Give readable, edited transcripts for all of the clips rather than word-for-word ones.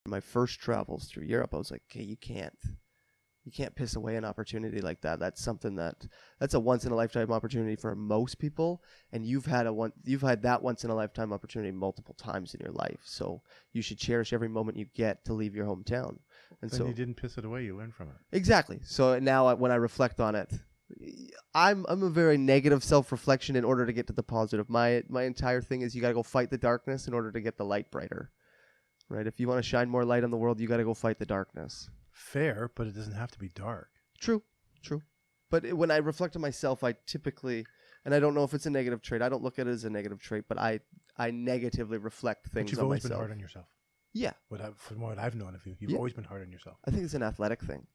my first travels through Europe, I was like, okay, you can't piss away an opportunity like that. That's something that's a once in a lifetime opportunity for most people, and you've had that once in a lifetime opportunity multiple times in your life. So you should cherish every moment you get to leave your hometown. And then so you didn't piss it away. You learned from it. Exactly. So now when I reflect on it, I'm a very negative self-reflection in order to get to the positive. My entire thing is you got to go fight the darkness in order to get the light brighter. Right? If you want to shine more light on the world, you got to go fight the darkness. Fair, but it doesn't have to be dark. True. But when I reflect on myself, I typically, and I don't know if it's a negative trait, I don't look at it as a negative trait, but I negatively reflect things on myself. But you've always been hard on yourself. Yeah. From what I've known of you, you've always been hard on yourself. I think it's an athletic thing.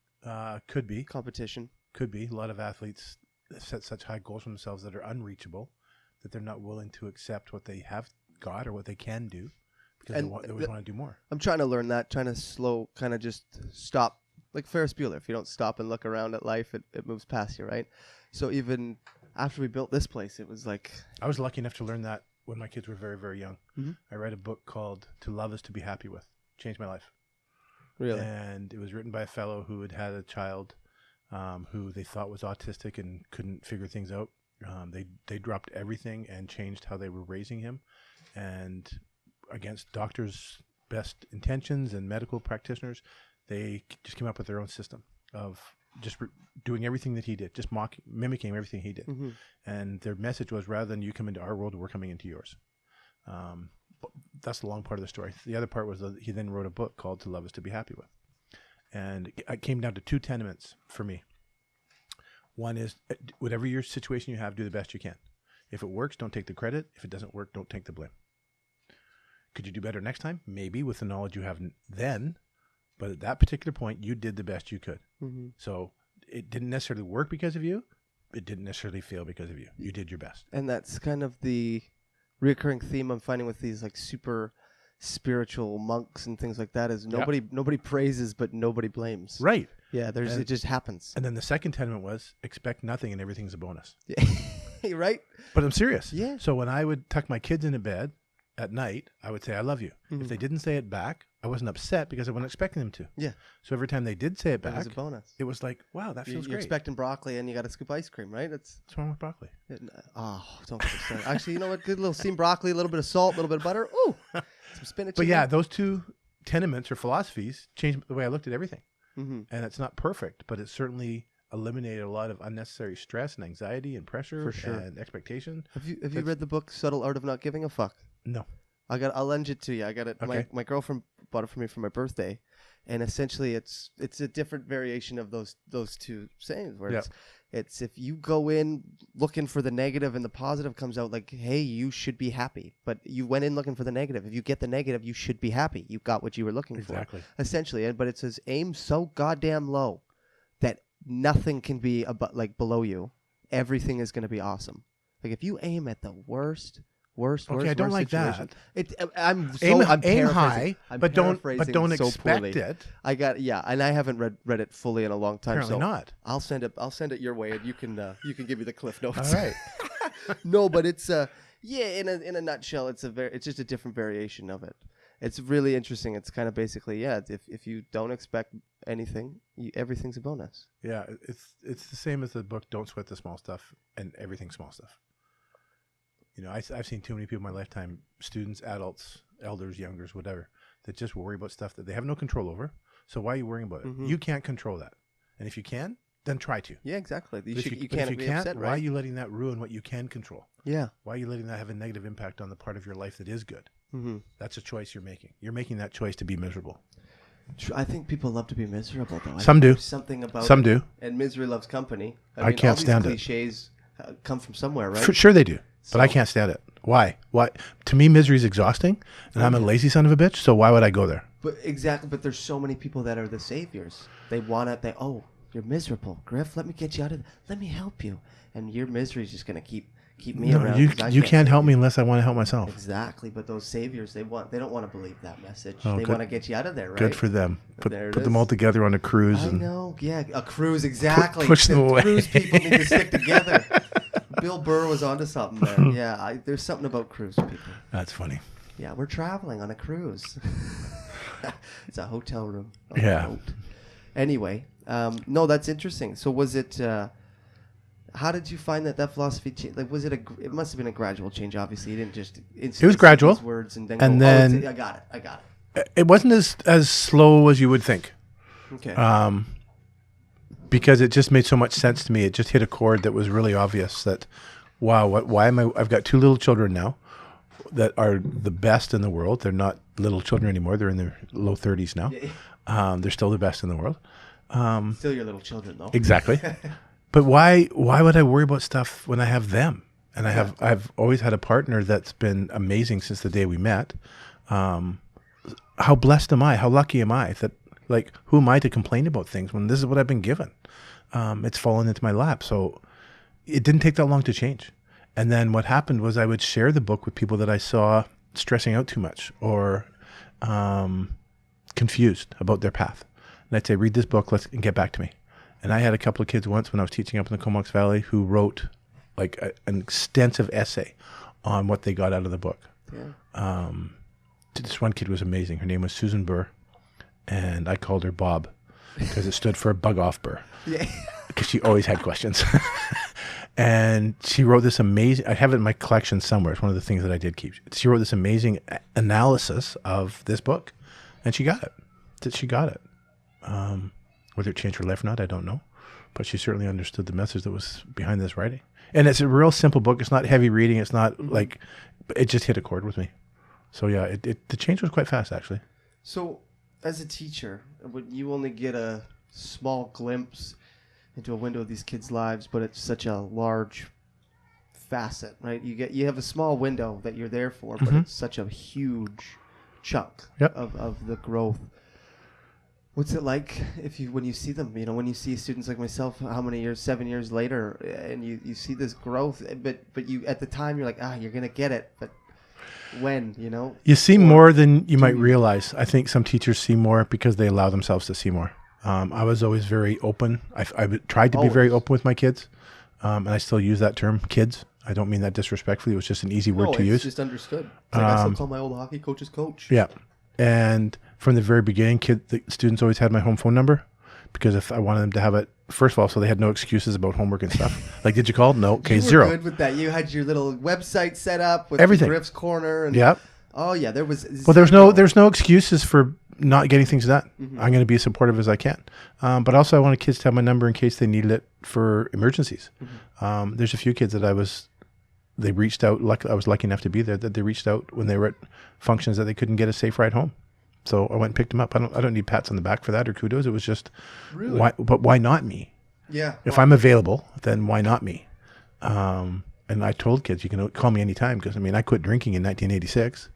Could be. Competition. Could be. A lot of athletes set such high goals for themselves that are unreachable, that they're not willing to accept what they have got or what they can do, because they always want to do more. I'm trying to learn that, trying to kind of just stop. Like Ferris Bueller, if you don't stop and look around at life, it moves past you, right? So even after we built this place, it was like... I was lucky enough to learn that when my kids were very, very young. Mm-hmm. I read a book called To Love Is To Be Happy With. Changed my life. Really? And it was written by a fellow who had a child who they thought was autistic and couldn't figure things out. They dropped everything and changed how they were raising him. And against doctors' best intentions and medical practitioners, they just came up with their own system of just doing everything that he did, just mimicking everything he did. Mm-hmm. And their message was, rather than you come into our world, we're coming into yours. That's the long part of the story. The other part was that he then wrote a book called To Love Is To Be Happy With. And it came down to two tenements for me. One is, whatever your situation you have, do the best you can. If it works, don't take the credit. If it doesn't work, don't take the blame. Could you do better next time? Maybe, with the knowledge you have then. But at that particular point, you did the best you could. Mm-hmm. So it didn't necessarily work because of you. It didn't necessarily fail because of you. You did your best. And that's kind of the recurring theme I'm finding with these like super spiritual monks and things like that is nobody praises, but nobody blames. Right. Yeah, it just happens. And then the second tenement was expect nothing and everything's a bonus. Yeah. Right? But I'm serious. Yeah. So when I would tuck my kids into bed at night, I would say, I love you. Mm-hmm. If they didn't say it back, I wasn't upset because I wasn't expecting them to. Yeah. So every time they did say it back, it was a bonus. It was like, wow, that feels great. You're expecting broccoli and you got to scoop ice cream, right? What's wrong with broccoli? Don't get started. Actually, you know what? Good little steamed broccoli, a little bit of salt, a little bit of butter. Ooh, some spinach. But yeah, those two tenements or philosophies changed the way I looked at everything. Mm-hmm. And it's not perfect, but it certainly eliminated a lot of unnecessary stress and anxiety and pressure and expectation. Have you read the book Subtle Art of Not Giving a Fuck? No. I'll lend it to you. I got it. Okay. My girlfriend bought it for me for my birthday, and essentially it's a different variation of those two sayings. Where it's if you go in looking for the negative and the positive comes out like, hey, you should be happy, but you went in looking for the negative. If you get the negative, you should be happy. You got what you were looking for. Essentially, but it says aim so goddamn low that nothing can be below you. Everything is going to be awesome. Like if you aim at the worst. I don't like situation. that. I'm aim high, but don't so expect poorly. it. And I haven't read it fully in a long time. Apparently not. I'll send it your way, and you can give me the cliff notes. All right. No, but it's in a nutshell, it's just a different variation of it. It's really interesting. It's kind of basically if you don't expect anything, everything's a bonus. Yeah, it's the same as the book Don't Sweat the Small Stuff and Everything's Small Stuff. You know, I've seen too many people in my lifetime, students, adults, elders, youngers, whatever, that just worry about stuff that they have no control over. So why are you worrying about it? Mm-hmm. You can't control that. And if you can, then try to. Yeah, exactly. You can't be upset, right? Why are you letting that ruin what you can control? Yeah. Why are you letting that have a negative impact on the part of your life that is good? Mm-hmm. That's a choice you're making. You're making that choice to be miserable. I think people love to be miserable, though. Some do. Something about Some do. And misery loves company. I can't stand it. Cliches come from somewhere, right? For sure they do. But I can't stand it. Why? To me, misery is exhausting, and I'm a lazy son of a bitch, so why would I go there? But exactly. But there's so many people that are the saviors. They want it. You're miserable. Griff, let me get you out of it. Let me help you. And your misery is just going to keep me around. You can't help me unless I want to help myself. Exactly. But those saviors, they don't want to believe that message. They want to get you out of there, right? Good for them. Put them all together on a cruise. I know. Yeah, a cruise, exactly. Push them away. Cruise people need to stick together. Bill Burr was onto something there. Yeah, there's something about cruise people. That's funny. Yeah, we're traveling on a cruise. It's a hotel room. Yeah. Anyway, no, that's interesting. So was it? How did you find that philosophy changed? Like, was it it must have been a gradual change. Obviously, you didn't just. It was gradual. These words and then I got it. It wasn't as slow as you would think. Okay. Because it just made so much sense to me. It just hit a chord that was really obvious. That, wow, why am I? I've got 2 little children now that are the best in the world. They're not little children anymore. They're in their low 30s now. They're still the best in the world. Still your little children, though. Exactly. But why would I worry about stuff when I have them? And I've always had a partner that's been amazing since the day we met. How blessed am I? How lucky am I that, like, who am I to complain about things when this is what I've been given? It's fallen into my lap. So it didn't take that long to change. And then what happened was I would share the book with people that I saw stressing out too much or confused about their path. And I'd say, read this book, and get back to me. And I had a couple of kids once when I was teaching up in the Comox Valley who wrote like an extensive essay on what they got out of the book. Yeah. This one kid was amazing. Her name was Susan Burr, and I called her Bob because it stood for Bug Off Burr. Yeah. Because she always had questions. And she wrote this amazing, I have it in my collection somewhere. It's one of the things that I did keep. She wrote this amazing analysis of this book, and she got it. She got it. Whether it changed her life or not, I don't know. But she certainly understood the message that was behind this writing. And it's a real simple book. It's not heavy reading. It's not like, it just hit a chord with me. So yeah, the change was quite fast, actually. So as a teacher, when you only get a small glimpse into a window of these kids' lives, but it's such a large facet, right? You have a small window that you're there for, but it's such a huge chunk of the growth. What's it like when you see them? You know, when you see students like myself, how many years, 7 years later, and you see this growth, but you at the time you're like, you're gonna get it, but when, you know? You see more than you might realize. I think some teachers see more because they allow themselves to see more. I was always very open. I tried to be very open with my kids, and I still use that term, kids. I don't mean that disrespectfully. It was just an easy word to use. It's just understood. It's like I still call my old hockey coach's coach. Yeah. And from the very beginning, the students always had my home phone number because if I wanted them to have it, first of all, so they had no excuses about homework and stuff. Like, did you call? No. Okay, you were 0. good with that. You had your little website set up with everything. Griff's Corner. And, oh, yeah. There was. Well, there's no excuses for not getting things done. I'm going to be as supportive as I can. But also, I wanted kids to have my number in case they needed it for emergencies. There's a few kids that they reached out. I was lucky enough to be there that they reached out when they were at functions that they couldn't get a safe ride home. So I went and picked them up. I don't need pats on the back for that or kudos. It was just, why not me? Yeah. If I'm available, then why not me? And I told kids, you can call me anytime because, I quit drinking in 1986.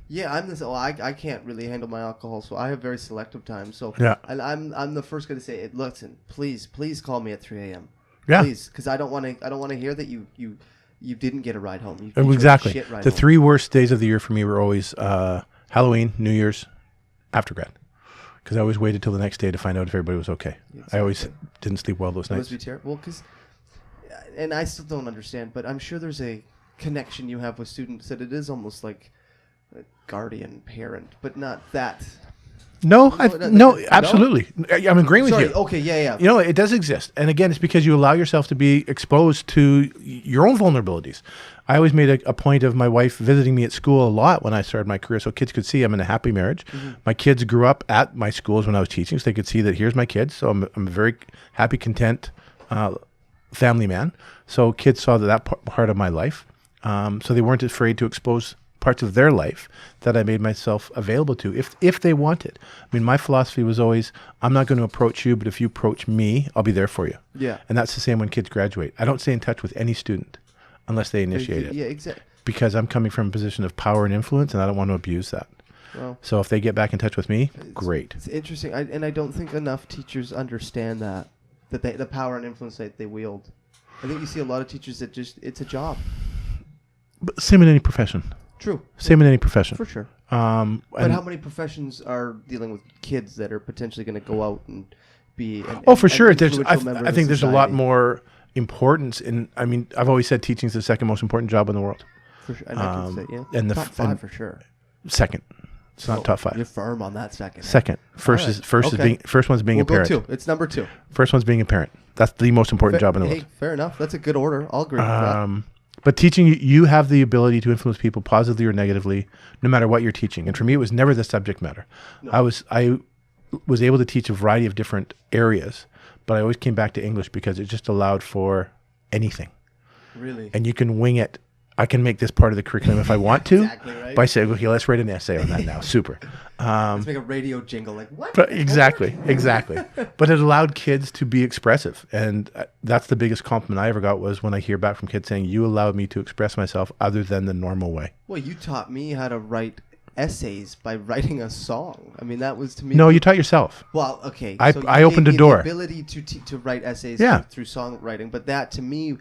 Yeah, I can't really handle my alcohol, so I have very selective time. So and I'm the first guy to say, listen, please call me at 3 a.m. Yeah. Please, because I don't want to hear that you didn't get a ride home. Exactly. The 3 worst days of the year for me were always Halloween, New Year's, after grad. Because I always waited till the next day to find out if everybody was okay. Exactly. I always didn't sleep well those nights. It must be terrible. Well, and I still don't understand, but I'm sure there's a connection you have with students that it is almost like a guardian, parent, but not that. No, absolutely. I'm agreeing with you. Okay, yeah. You know, it does exist. And again, it's because you allow yourself to be exposed to your own vulnerabilities. I always made a point of my wife visiting me at school a lot when I started my career so kids could see I'm in a happy marriage. My kids grew up at my schools when I was teaching, so they could see that here's my kids. So I'm a very happy, content family man. So kids saw that part of my life. So they weren't afraid to expose parts of their life that I made myself available to if they wanted. My philosophy was always, I'm not going to approach you, but if you approach me, I'll be there for you. Yeah. And that's the same when kids graduate. I don't stay in touch with any student unless they initiate it. Yeah, exactly. Because I'm coming from a position of power and influence, and I don't want to abuse that. Well, so if they get back in touch with me, great. It's interesting. I don't think enough teachers understand that the power and influence that they wield. I think you see a lot of teachers that it's a job. But same in any profession. True. Same in any profession. For sure. But how many professions are dealing with kids that are potentially going to go out and be for sure. I think there's a lot more importance in, I've always said teaching is the second most important job in the world. For sure. And I can say, and top 5 for sure. Second. It's not top 5. You're firm on that second. Second. First one's being a We'll parent. go 2. It's number 2. First one's being a parent. That's the most important job in the world. Fair enough. That's a good order. I'll agree with that. But teaching, you have the ability to influence people positively or negatively, no matter what you're teaching. And for me, it was never the subject matter. No. I was able to teach a variety of different areas, but I always came back to English because it just allowed for anything. Really? And you can wing it. I can make this part of the curriculum if I want to. Exactly right. By saying, okay, let's write an essay on that now. Super. Let's make a radio jingle. Like, what? But exactly. But it allowed kids to be expressive. And that's the biggest compliment I ever got was when I hear back from kids saying, you allowed me to express myself other than the normal way. Well, you taught me how to write essays by writing a song. I mean, that was to me. No, you taught yourself. Well, okay. I opened a door. The ability to write essays through songwriting. But that, to me,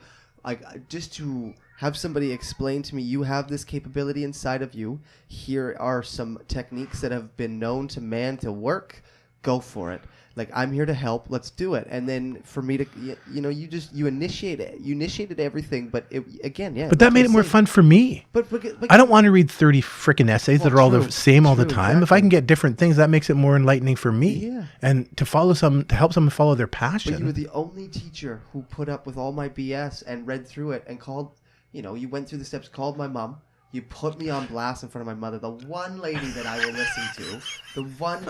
just to have somebody explain to me, you have this capability inside of you. Here are some techniques that have been known to man to work. Go for it. Like, I'm here to help. Let's do it. And then for me to, you initiate it. You initiated everything, but But that made it more fun for me. But I don't want to read 30 freaking essays that are all the same all the time. Exactly. If I can get different things, that makes it more enlightening for me. Yeah. And to help someone follow their passion. But you were the only teacher who put up with all my BS and read through it and called, you went through the steps, called my mom. You put me on blast in front of my mother, the one lady that I will listen to, the one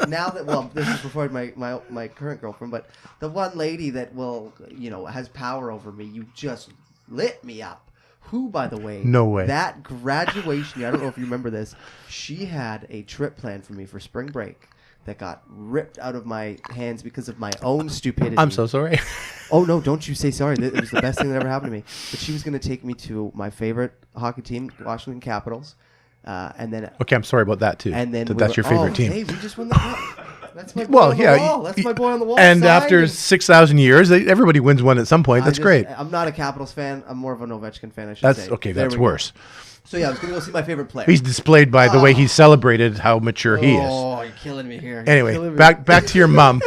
this is before my current girlfriend, but the one lady that will, has power over me. You just lit me up. Who, by the way, no way, that graduation year, I don't know if you remember this, she had a trip planned for me for spring break that got ripped out of my hands because of my own stupidity. I'm so sorry. Oh, no, don't you say sorry. It was the best thing that ever happened to me. But she was going to take me to my favorite hockey team, Washington Capitals. And then... Okay, I'm sorry about that, too. And then that's your favorite team. Hey, we just won the cup. That's my boy on the wall. That's my boy on the wall. And after 6,000 years, everybody wins one at some point. That's great. I'm not a Capitals fan. I'm more of an Ovechkin fan, I should say. Okay, that's worse. So, I was going to go see my favorite player. He's displayed by the way he celebrated how mature he is. Oh, you're killing me here. Anyway, back to your mom.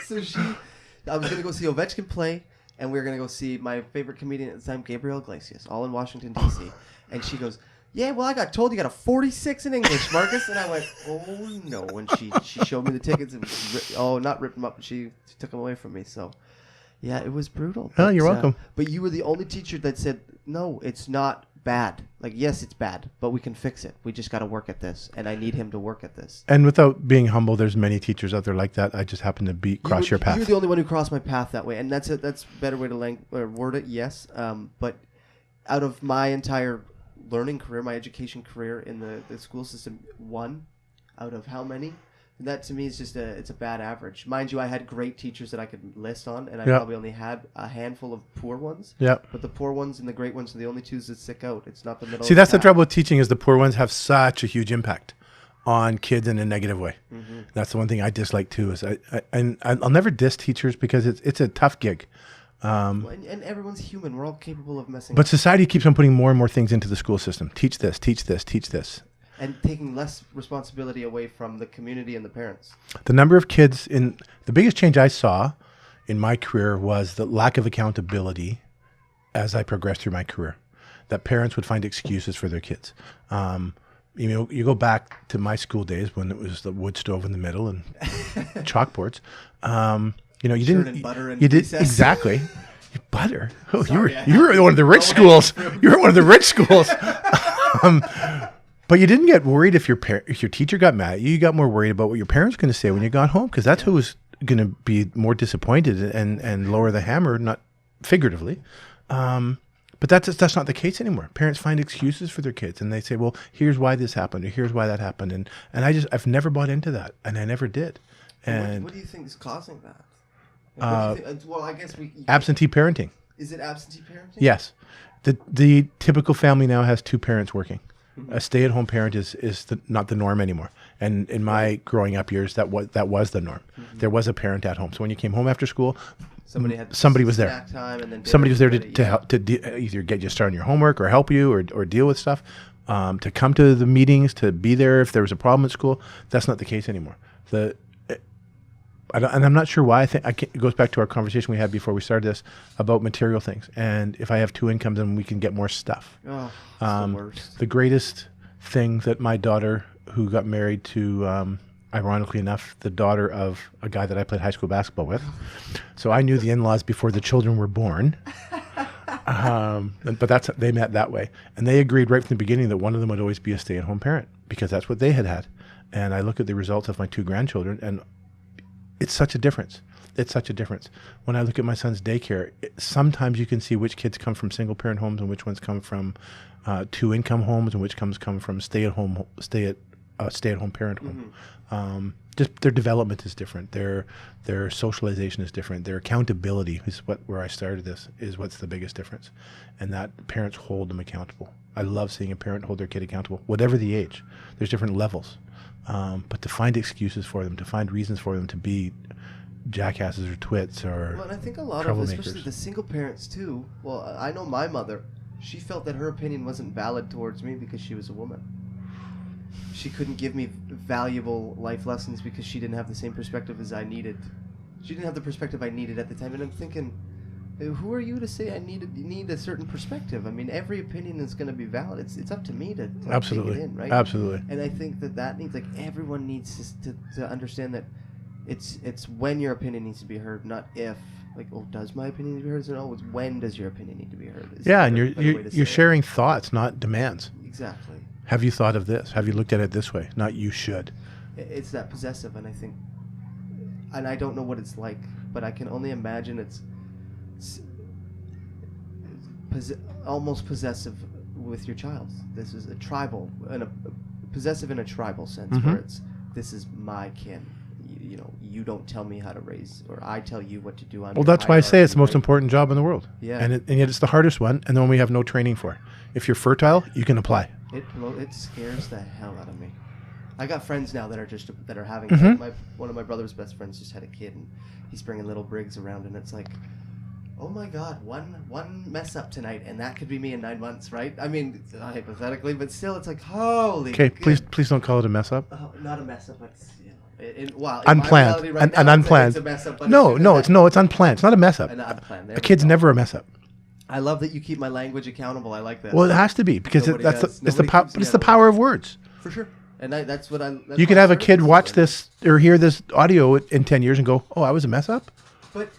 So I was going to go see Ovechkin play, and we were going to go see my favorite comedian at the time, Gabriel Iglesias, all in Washington, D.C. And she goes, yeah, well, I got told you got a 46 in English, Marcus. And I went, oh, no. And she showed me the tickets. And not ripped them up, but she took them away from me. So, yeah, it was brutal. Oh, you're welcome. But you were the only teacher that said, no, it's not bad. Like, yes, it's bad, but we can fix it. We just got to work at this, and I need him to work at this. And without being humble, there's many teachers out there like that. I just happen to cross your path. You're the only one who crossed my path that way, and that's a better way to word it, yes. But out of my entire learning career, my education career in the school system, 1 out of how many? And that to me is just it's a bad average. Mind you, I had great teachers that I could list on, and I probably only had a handful of poor ones. Yeah. But the poor ones and the great ones are the only 2s that stick out. It's not the middle. See, that's the trouble with teaching is the poor ones have such a huge impact on kids in a negative way. Mm-hmm. That's the one thing I dislike too. Is I'll never diss teachers because it's a tough gig. And everyone's human. We're all capable of messing up. But society keeps on putting more and more things into the school system. Teach this, teach this, teach this. And taking less responsibility away from the community and the parents. The number of kids the biggest change I saw in my career was the lack of accountability as I progressed through my career. That parents would find excuses for their kids. You go back to my school days when it was the wood stove in the middle and chalkboards. You didn't. Butter and you did recess. Exactly. Butter. Oh, sorry, you were one of the rich schools. You were one of the rich schools. But you didn't get worried if your teacher got mad at you. You got more worried about what your parents were going to say when you got home, because that's who was going to be more disappointed and lower the hammer, not figuratively. But that's not the case anymore. Parents find excuses for their kids, and they say, "Well, here's why this happened, or here's why that happened," and I've never bought into that, and I never did. And what do you think is causing that? Well, I guess absentee parenting. Is it absentee parenting? Yes, the typical family now has 2 parents working. Mm-hmm. A stay-at-home parent is not the norm anymore. And in my growing up years, that was the norm. Mm-hmm. There was a parent at home. So when you came home after school, somebody was there. Somebody was there to help either get you started on your homework or help you or deal with stuff. To come to the meetings, to be there if there was a problem at school. That's not the case anymore. And I'm not sure why. It goes back to our conversation we had before we started this about material things. And if I have 2 incomes, then we can get more stuff. Oh, that's the worst. The greatest thing that my daughter who got married to, ironically enough, the daughter of a guy that I played high school basketball with. So I knew the in-laws before the children were born. But they met that way. And they agreed right from the beginning that one of them would always be a stay-at-home parent because that's what they had. And I look at the results of my 2 grandchildren, and it's such a difference. It's such a difference. When I look at my son's daycare, sometimes you can see which kids come from single-parent homes and which ones come from 2-income homes and which come from stay-at-home parent home. Just their development is different. Their socialization is different. Their accountability is where I started this, is what's the biggest difference. And that parents hold them accountable. I love seeing a parent hold their kid accountable, whatever the age. There's different levels. But to find excuses for them, to find reasons for them to be jackasses or twits or well, and I think a lot of, especially the single parents too. Well, I know my mother. She felt that her opinion wasn't valid towards me because she was a woman. She couldn't give me valuable life lessons because she didn't have the same perspective as I needed. She didn't have the perspective I needed at the time, and I'm thinking, who are you to say I need a certain perspective? I mean, every opinion is going to be valid. It's up to me to absolutely take it in, right? Absolutely. And I think that needs, like, everyone needs to understand that it's when your opinion needs to be heard, not if. Like, oh, does my opinion need to be heard? No, it's when does your opinion need to be heard? Yeah, and you're sharing thoughts, not demands. Exactly. Have you thought of this? Have you looked at it this way? Not you should. It's that possessive, and I think, and I don't know what it's like, but I can only imagine it's almost possessive with your child. This is a tribal, and a possessive in a tribal sense, where this is my kin. You know, you don't tell me how to raise, or I tell you what to do. Well, that's why I say it's the most important job in the world. Yeah. And yet it's the hardest one, and the one we have no training for. If you're fertile, you can apply. It scares the hell out of me. I got friends now that are having one of my brother's best friends just had a kid, and he's bringing little Briggs around, and it's like, oh my God, one mess up tonight, and that could be me in 9 months, right? I mean, hypothetically, but still, it's like, holy. Okay, please don't call it a mess up. Not a mess up, but unplanned. Unplanned. It's a mess up, no, it's unplanned. It's not a mess up. A kid's never a mess up. I love that you keep my language accountable. I like that. Well, it has to be because it's the power of words. For sure. And that's what I. You could have a kid watch this or hear this audio in 10 years and go, "Oh, I was a mess up." But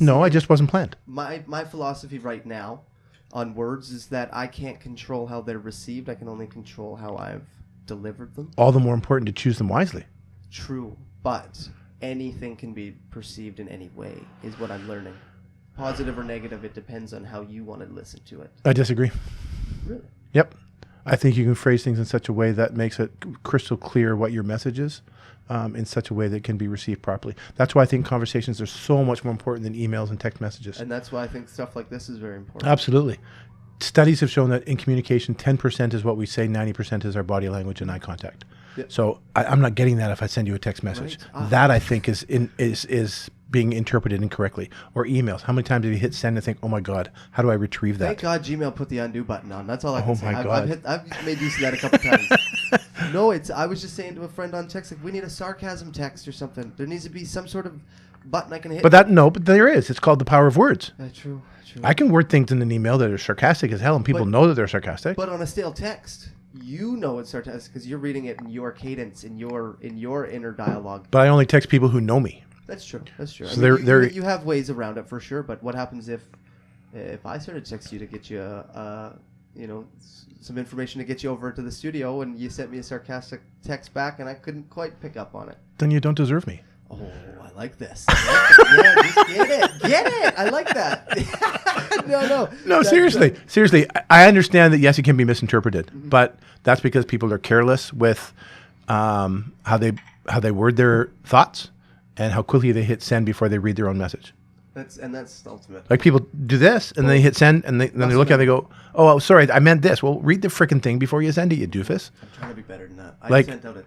no, I just wasn't planned. My philosophy right now on words is that I can't control how they're received. I can only control how I've delivered them. All the more important to choose them wisely. True, but anything can be perceived in any way, is what I'm learning. Positive or negative, it depends on how you want to listen to it. I disagree. Really? Yep. I think you can phrase things in such a way that makes it crystal clear what your message is, in such a way that can be received properly. That's why I think conversations are so much more important than emails and text messages. And that's why I think stuff like this is very important. Absolutely. Studies have shown that in communication, 10% is what we say, 90% is our body language and eye contact. Yep. So I'm not getting that if I send you a text message. Right. That I think is being interpreted incorrectly. Or emails. How many times have you hit send and think, oh my God, how do I retrieve that? Thank God Gmail put the undo button on. That's all I can say. Oh my God. I've made use of that a couple times. No, I was just saying to a friend on text, like, we need a sarcasm text or something. There needs to be some sort of button I can hit. But there is. It's called the power of words. True. I can word things in an email that are sarcastic as hell, and people know that they're sarcastic. But on a stale text, you know it's sarcastic because you're reading it in your cadence, in your inner dialogue. But I only text people who know me. That's true. So I mean, you have ways around it for sure. But what happens if I started to text you to get you some information to get you over to the studio, and you sent me a sarcastic text back, and I couldn't quite pick up on it? Then you don't deserve me. Oh, I like this. Yeah, just get it. I like that. No. Seriously. I understand that yes, it can be misinterpreted, but that's because people are careless with how they word their thoughts and how quickly they hit send before they read their own message. That's ultimate. Like people do this and they hit send and then they look at it and they go, oh, sorry, I meant this. Well, read the freaking thing before you send it, you doofus. I'm trying to be better than that. I sent out a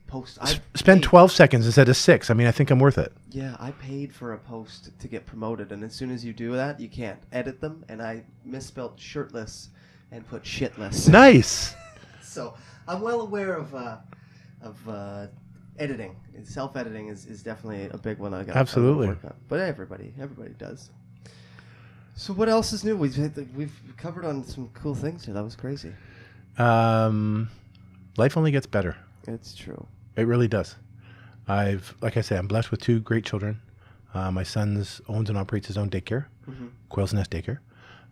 post. Spend 12 seconds instead of 6. I mean, I think I'm worth it. Yeah, I paid for a post to get promoted, and as soon as you do that, you can't edit them, and I misspelled shirtless and put shitless. Nice. So I'm well aware of editing. Self-editing is definitely a big one I got. Absolutely. Work on. But everybody does. So what else is new? We've covered on some cool things here. That was crazy. Life only gets better. It's true. It really does. Like I say, I'm blessed with 2 great children. My son owns and operates his own daycare, Quail's Nest Daycare.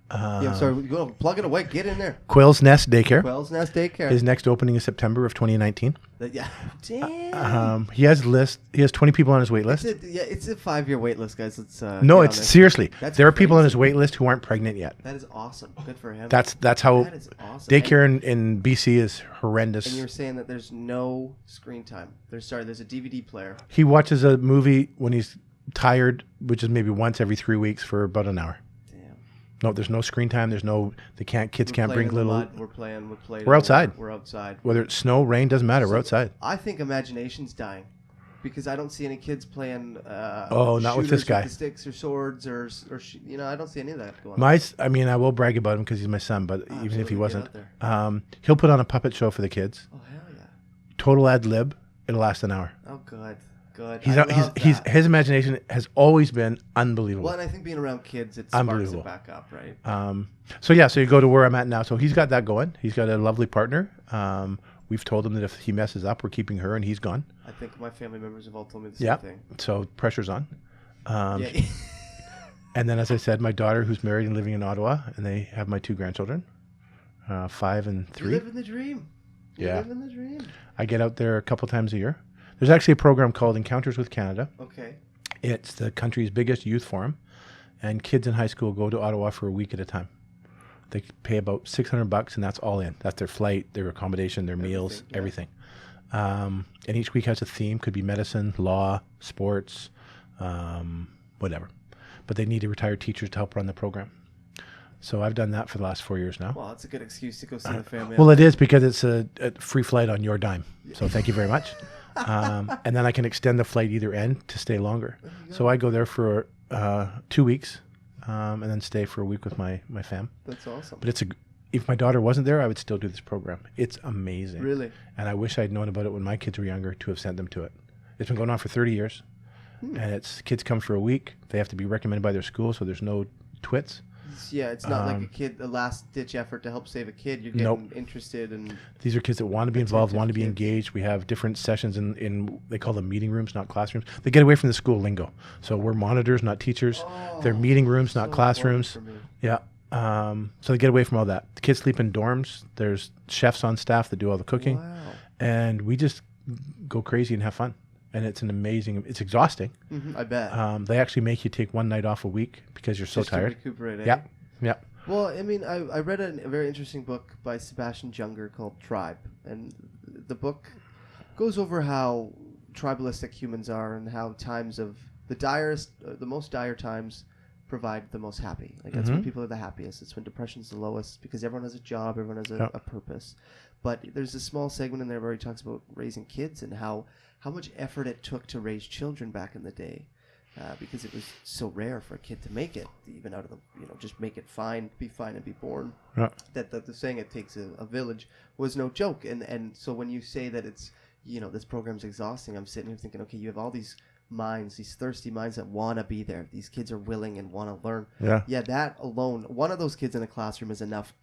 Yeah, sorry, go plug it away. Get in there. Quail's Nest Daycare. Quail's Nest Daycare. His next opening is September of 2019. Yeah. Damn. He has 20 people on his wait list. It's a 5-year wait list, guys. Let's no, it's seriously. There are people on his crazy. wait list who aren't pregnant yet. That is awesome. Good for him. That's how That is awesome. daycare in BC is horrendous. And you're saying that there's no screen time. There's a DVD player. He watches a movie when he's tired, which is maybe once every 3 weeks for about an hour. No, there's no screen time. There's no. Kids can't bring little. Mud. We're playing. We're outside. We're outside. Whether it's snow, rain, doesn't matter. We're outside. I think imagination's dying, because I don't see any kids playing. Not with this guy. With the sticks or swords or I don't see any of that going on. I will brag about him because he's my son. But even if he wasn't, Get out there. He'll put on a puppet show for the kids. Oh hell yeah! Total ad lib. It'll last an hour. Oh good. His imagination has always been unbelievable. Well, and I think being around kids, it sparks it back up, right? So you go to where I'm at now. So he's got that going. He's got a lovely partner. We've told him that if he messes up, we're keeping her, and he's gone. I think my family members have all told me the same thing. So pressure's on. And then, as I said, my daughter, who's married and living in Ottawa, and they have my 2 grandchildren, 5 and 3. You live in the dream. You live in the dream. I get out there a couple times a year. There's actually a program called Encounters with Canada. Okay. It's the country's biggest youth forum, and kids in high school go to Ottawa for a week at a time. They pay about $600, and that's all in. That's their flight, their accommodation, their meals, everything. And each week has a theme. Could be medicine, law, sports, whatever. But they need retired teachers to help run the program. So I've done that for the last 4 years now. Well, it's a good excuse to go see the family. Well, it is, because it's a free flight on your dime. So thank you very much. And then I can extend the flight either end to stay longer. So I go there for 2 weeks, and then stay for a week with my fam. That's awesome. But if my daughter wasn't there, I would still do this program. It's amazing. Really? And I wish I'd known about it when my kids were younger to have sent them to it. It's been going on for 30 years. And kids come for a week. They have to be recommended by their school, so there's no twits. Yeah, it's not like a last-ditch effort to help save a kid. You're getting interested in... These are kids that want to be involved, want to be engaged. We have different sessions in they call them meeting rooms, not classrooms. They get away from the school lingo. So we're monitors, not teachers. They're meeting rooms, not classrooms. Yeah. So they get away from all that. The kids sleep in dorms. There's chefs on staff that do all the cooking. Wow. And we just go crazy and have fun. And it's exhausting. I bet. They actually make you take one night off a week because you're so tired. To recuperate, Yeah. Yeah. Well, I mean, I read a very interesting book by Sebastian Junger called Tribe. And the book goes over how tribalistic humans are and how times of the most dire times provide the most happy. Like that's when people are the happiest. It's when depression's the lowest because everyone has a job, everyone has a purpose. But there's a small segment in there where he talks about raising kids and how much effort it took to raise children back in the day, because it was so rare for a kid to make it, even out of the, just make it fine, be fine and be born. Yeah. That the saying it takes a village was no joke. And so when you say that it's, this program's exhausting, I'm sitting here thinking, okay, you have all these minds, these thirsty minds that want to be there. These kids are willing and want to learn. Yeah. Yeah, that alone, one of those kids in a classroom is enough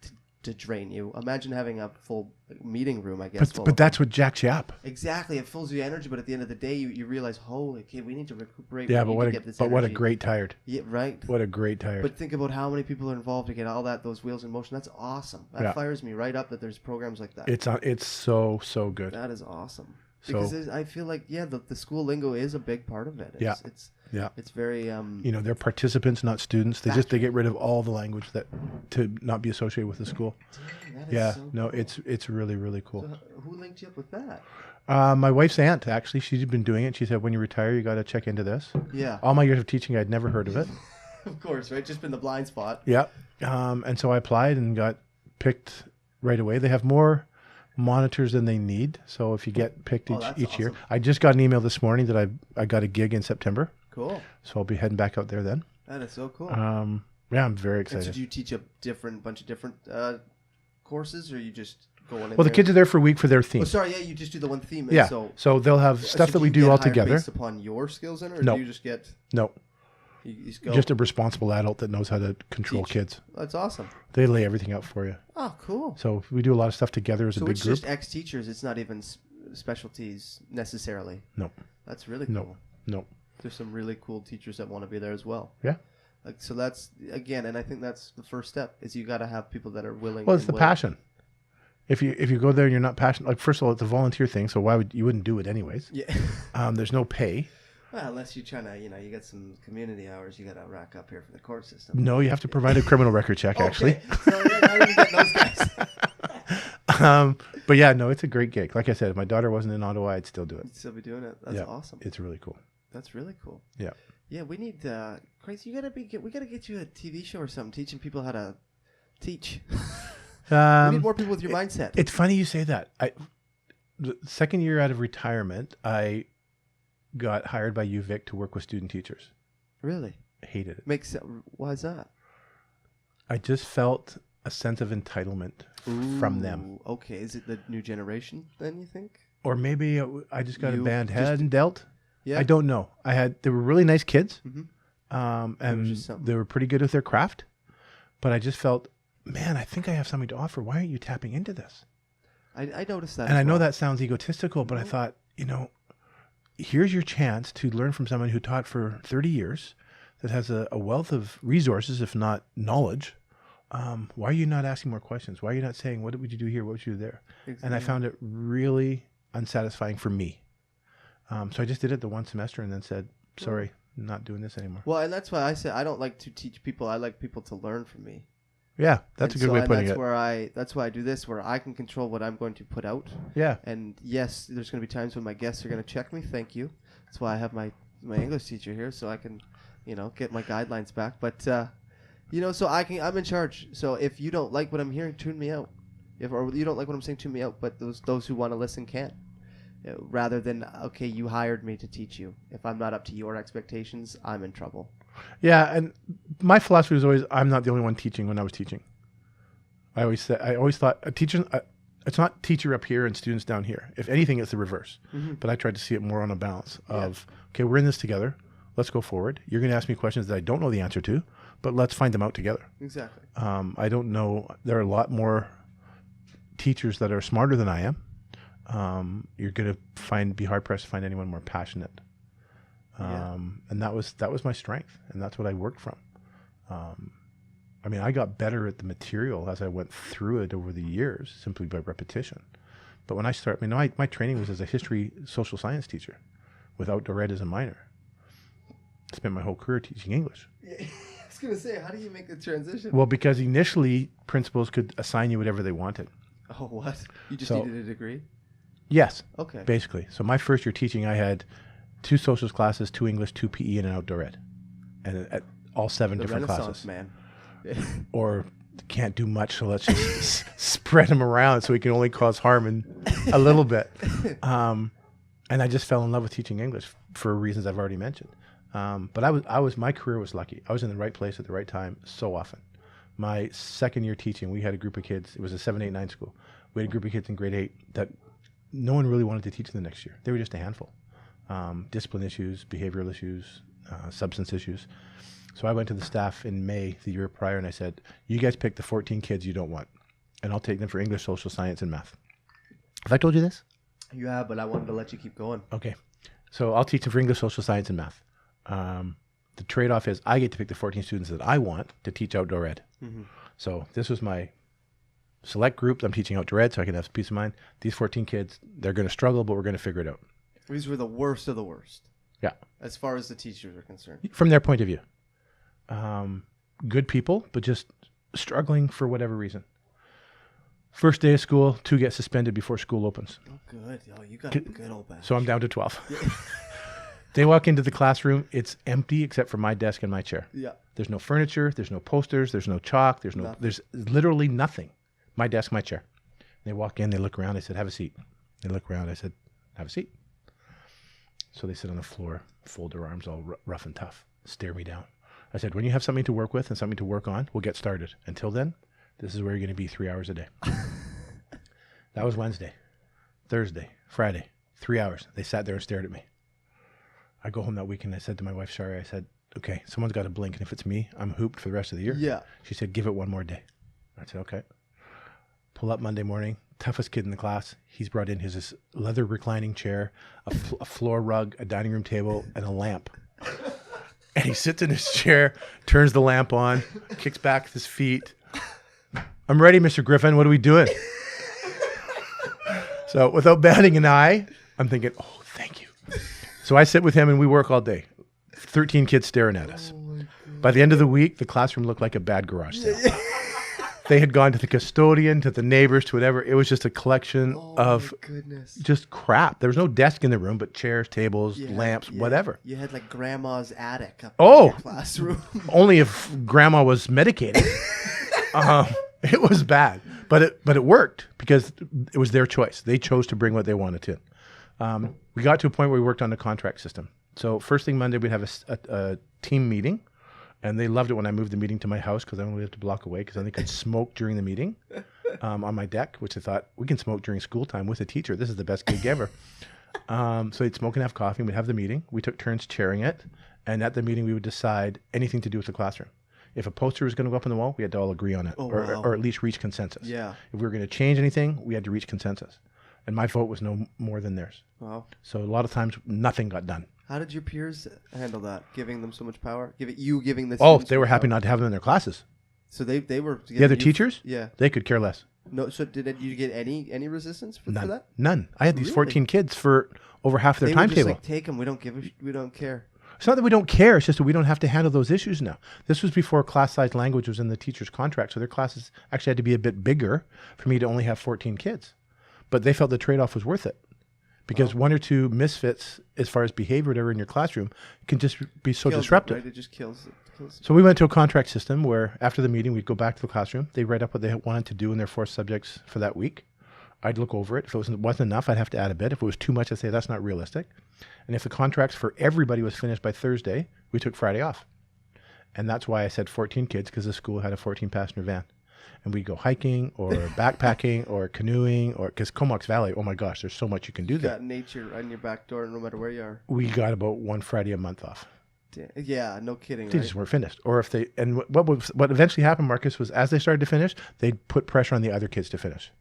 to drain you. Imagine having a full meeting room, I guess. But that's what jacks you up. Exactly. It fills you energy, but at the end of the day, you realize, holy kid, we need to recuperate. Yeah, but what a great tired. Yeah, right. What a great tired. But think about how many people are involved to get all those wheels in motion. That's awesome. That fires me right up that there's programs like that. It's so good. That is awesome. Because I feel like, the school lingo is a big part of it. It's very... they're participants, not students. They get rid of all the language that to not be associated with the school. Damn, that is so cool. It's really, really cool. So who linked you up with that? My wife's aunt, actually. She's been doing it. She said, when you retire, you got to check into this. Yeah. All my years of teaching, I'd never heard of it. Of course, right? Just been the blind spot. Yeah. And so I applied and got picked right away. They have more monitors than they need, so if you get picked each year. I just got an email this morning that I got a gig in September. Cool. So I'll be heading back out there then. That is so cool. Yeah, I'm very excited. And so do you teach a bunch of different courses, or you just go in? Well, the kids are there for a week for their theme. Oh, sorry, you just do the one theme. Yeah. So they'll have stuff that we do all together. Based upon your skills, in, or no. do you just get? No. You just go. Just a responsible adult that knows how to control kids. That's awesome. They lay everything out for you. Oh, cool. So we do a lot of stuff together as a big it's group. just ex-teachers. It's not even specialties necessarily. No. That's really cool. No. There's some really cool teachers that want to be there as well. Yeah. Like, so that's, again, and I think that's the first step is you got to have people that are willing. Well, it's the passion. If you go there and you're not passionate, like first of all, it's a volunteer thing, so you wouldn't do it anyways? Yeah. There's no pay. Well, unless you're trying to, you get some community hours you got to rack up here for the court system. No, you have to provide a criminal record check, actually. So how do you get those guys? But yeah, no, it's a great gig. Like I said, if my daughter wasn't in Ottawa, I'd still do it. You'd still be doing it. That's awesome. It's really cool. That's really cool. Yeah. Yeah, we need, Crazy, we gotta get you a TV show or something, teaching people how to teach. We need more people with your mindset. It's funny you say that. The second year out of retirement, I got hired by UVic to work with student teachers. Really? Hated it. Why is that? I just felt a sense of entitlement from them. Okay, is it the new generation then, you think? Or maybe I just got a bad hand dealt. Yeah. I don't know. They were really nice kids, Mm-hmm. and they were pretty good with their craft. But I just felt, man, I think I have something to offer. Why aren't you tapping into this? I noticed that. And I know that sounds egotistical, but I thought, here's your chance to learn from someone who taught for 30 years, that has a wealth of resources, if not knowledge. Why are you not asking more questions? Why are you not saying, what would you do here? What would you do there? Exactly. And I found it really unsatisfying for me. So I just did it the one semester and then said, sorry, I'm not doing this anymore. Well, and that's why I said I don't like to teach people. I like people to learn from me. Yeah, that's a good way of putting it. That's why I do this, where I can control what I'm going to put out. Yeah. And yes, there's going to be times when my guests are going to check me. Thank you. That's why I have my English teacher here, so I can, get my guidelines back. But, so I'm in charge. So if you don't like what I'm hearing, tune me out. Or you don't like what I'm saying, tune me out. But those who want to listen can. Rather than, okay, you hired me to teach you. If I'm not up to your expectations, I'm in trouble. Yeah, and my philosophy was always, I'm not the only one teaching when I was teaching. I always thought a teacher, it's not teacher up here and students down here. If anything, it's the reverse. Mm-hmm. But I tried to see it more on a balance of, okay, we're in this together. Let's go forward. You're going to ask me questions that I don't know the answer to, but let's find them out together. Exactly. I don't know. There are a lot more teachers that are smarter than I am. You're going to be hard pressed to find anyone more passionate. And that was my strength, and that's what I worked from. I got better at the material as I went through it over the years, simply by repetition. But when I started, my training was as a history social science teacher with outdoor ed as a minor. I spent my whole career teaching English. Yeah, I was going to say, how do you make the transition? Well, because initially principals could assign you whatever they wanted. Oh, what? You just needed a degree? Yes. Okay. Basically. So my first year teaching, I had 2 socials classes, 2 English, 2 PE, and an outdoor ed. And at all 7 different classes. Man. Or can't do much, so let's just spread them around so we can only cause harm in a little bit. And I just fell in love with teaching English for reasons I've already mentioned. But my career was lucky. I was in the right place at the right time so often. My second year teaching, we had a group of kids. It was a 7, 8, 9 school. We had a group of kids in grade 8 that no one really wanted to teach the next year. They were just a handful. Discipline issues, behavioral issues, substance issues. So I went to the staff in May the year prior and I said, you guys pick the 14 kids you don't want, and I'll take them for English, social science, and math. Have I told you this? You have, but I wanted to let you keep going. Okay. So I'll teach them for English, social science, and math. The trade-off is I get to pick the 14 students that I want to teach outdoor ed. Mm-hmm. So this was my select group. I'm teaching outdoor ed so I can have peace of mind. These 14 kids, they're going to struggle, but we're going to figure it out. These were the worst of the worst. Yeah. As far as the teachers are concerned. From their point of view. Good people, but just struggling for whatever reason. First day of school, 2 get suspended before school opens. Oh, good. Oh, you got a good old batch. So I'm down to 12. They walk into the classroom. It's empty except for my desk and my chair. Yeah. There's no furniture. There's no posters. There's no chalk. There's literally nothing. My desk, my chair. They walk in. They look around. I said, have a seat. They look around. I said, have a seat. So they sit on the floor, fold their arms all rough and tough, stare me down. I said, when you have something to work with and something to work on, we'll get started. Until then, this is where you're going to be 3 hours a day. That was Wednesday, Thursday, Friday, 3 hours. They sat there and stared at me. I go home that weekend. I said to my wife, Shari, I said, okay, someone's got to blink. And if it's me, I'm hooped for the rest of the year. Yeah. She said, give it one more day. I said, okay. Pull up Monday morning. Toughest kid in the class. He's brought in his leather reclining chair, a floor rug, a dining room table, and a lamp. And he sits in his chair, turns the lamp on, kicks back his feet. I'm ready, Mr. Griffin. What are we doing? So without batting an eye, I'm thinking, oh, thank you. So I sit with him and we work all day. 13 kids staring at us. By the end of the week, the classroom looked like a bad garage sale. They had gone to the custodian, to the neighbors, to whatever. It was just a collection of just crap. There was no desk in the room, but chairs, tables, lamps, whatever. You had like grandma's attic up in your classroom. Only if grandma was medicated. It was bad, but it worked because it was their choice. They chose to bring what they wanted to. We got to a point where we worked on the contract system. So first thing Monday, we'd have a team meeting. And they loved it when I moved the meeting to my house because I only lived a block away because then they could smoke during the meeting on my deck, which I thought, we can smoke during school time with a teacher. This is the best gig ever. So they'd smoke and have coffee. And we'd have the meeting. We took turns chairing it. And at the meeting, we would decide anything to do with the classroom. If a poster was going to go up on the wall, we had to all agree on it or at least reach consensus. Yeah. If we were going to change anything, we had to reach consensus. And my vote was no more than theirs. Wow. So a lot of times, nothing got done. How did your peers handle that? Giving them so much power? Giving the Oh, they were happy not to have them in their classes. So they were the other teachers? Yeah. They could care less. No. So did you get any resistance for that? None. I had these 14 kids for over half their timetable. They were just like, take them. We don't care. It's not that we don't care. It's just that we don't have to handle those issues now. This was before class size language was in the teacher's contract. So their classes actually had to be a bit bigger for me to only have 14 kids. But they felt the trade-off was worth it. Because one or two misfits as far as behavior whatever in your classroom can just be so disruptive. Right? It just kills it. So we went to a contract system where after the meeting, we'd go back to the classroom. They'd write up what they wanted to do in their 4 subjects for that week. I'd look over it. If it wasn't enough, I'd have to add a bit. If it was too much, I'd say that's not realistic. And if the contracts for everybody was finished by Thursday, we took Friday off. And that's why I said 14 kids, because the school had a 14-passenger van. And we'd go hiking or backpacking or canoeing or because Comox Valley, oh my gosh, there's so much you can do there. You got nature on your back door no matter where you are. We got about one Friday a month off. Yeah, no kidding. They just weren't finished. Or if they, and what eventually happened, Marcus, was as they started to finish, they'd put pressure on the other kids to finish.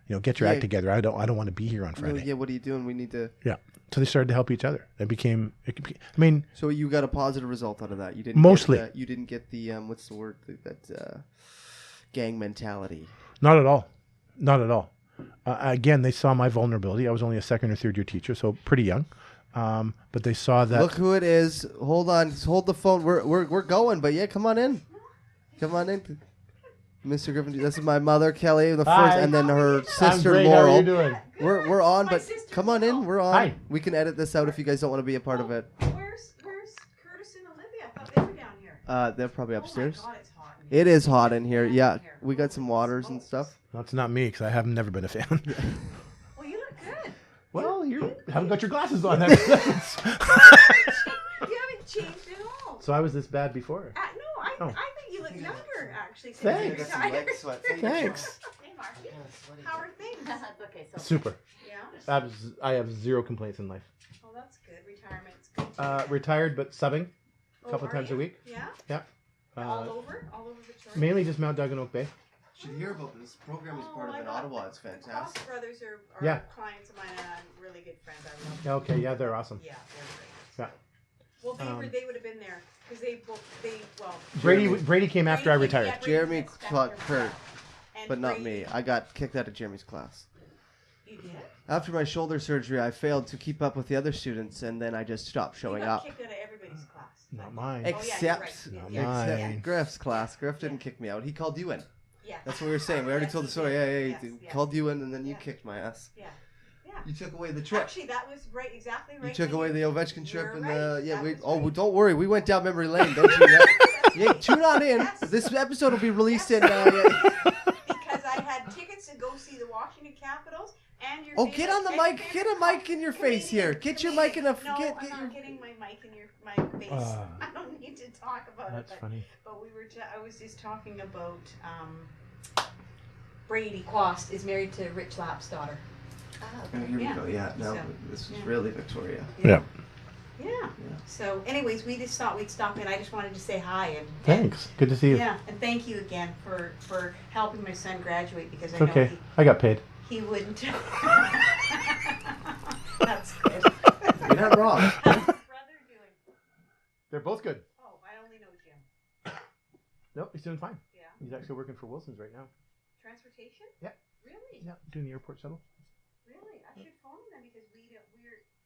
You know, get your act together. I don't want to be here on Friday. No, what are you doing? We need to. Yeah. So they started to help each other. It became. I mean. So you got a positive result out of that. You didn't mostly. You didn't get the what's the word that gang mentality. Not at all. Not at all. Again, they saw my vulnerability. I was only a second or third year teacher, so pretty young. But they saw that. Look who it is. Hold on. Hold the phone. We're going. But yeah, come on in. Come on in, Mr. Griffin. This is my mother, Kelly, the first, and then her sister, great. Laurel. How are you doing? We're on, but come on in. We're on. Hi. We can edit this out if you guys don't want to be a part of it. Where's Curtis and Olivia? I thought they were down here. They're probably upstairs. Oh my God, it's hot in here. It is hot in here. Yeah, we got some waters and stuff. That's not me because I have never been a fan. Well, you look good. Well, you haven't got your glasses on. You haven't changed at all. So I was this bad before. No, I think you look younger, actually. Since Thanks. you retired. Thanks. Hey, Marky. How are things? That's okay. So Super. Yeah? I have zero complaints in life. Oh, that's good. Retirement's good. Retired, but subbing a couple are times you? a week. Yeah? Yeah. All over Victoria? Mainly just Mount Duggan Oak Bay. Should hear about this program is part of in Ottawa. It's fantastic. Cost Brothers are Yeah. clients of mine, and I'm really good friends. I love them. Okay, yeah, they're awesome. Yeah, they're great. Yeah. Well, they would have been there because well. Brady came after I Brady came- retired. yeah, Brady Jeremy came taught after Kurt, and but not Brady- me. I got kicked out of Jeremy's class. You did? After my shoulder surgery, I failed to keep up with the other students, and then I just stopped You showing got up. kicked out of everybody's class. Not mine. Oh, yeah, you're Except, right. Not Yeah. mine. except Griff's class. Griff didn't kick me out. He called you in. Yeah. That's what we were saying. We already told the story. Yeah, he Yes. called you in, and then you Yeah. kicked my ass. Yeah. Yeah. You took away the trip. Actually, that was right, exactly right. You took away the Ovechkin trip, You're and right. yeah, That we. was Oh, right. don't worry. We went down memory lane. Don't you? Yeah, tune on in. Yes. This episode will be released in. Because I had tickets to go see the Washington Capitals and your. Oh, get on the mic. Get a mic in your face here. Get your mic in a. No, Get I'm your. not getting my mic in my face. I don't need to talk about That's it. funny. But we were. I was just talking about. Brady Quast is married to Rich Lapp's daughter. Here we Yeah. go. Yeah. No, So, this is yeah. really Victoria. Yeah. Yeah. So, anyways, we just thought we'd stop in. I just wanted to say hi and Thanks. Good to see you. yeah, and thank you again for helping my son graduate because It's I know okay. I got paid. he wouldn't. That's good. You're not wrong. How's your brother doing? They're both good. Oh, I only know Jim. Nope, he's doing fine. Yeah. He's actually working for Wilson's right now. Transportation? Yeah. Really? Yeah, doing the airport shuttle. Really? I should phone them because we're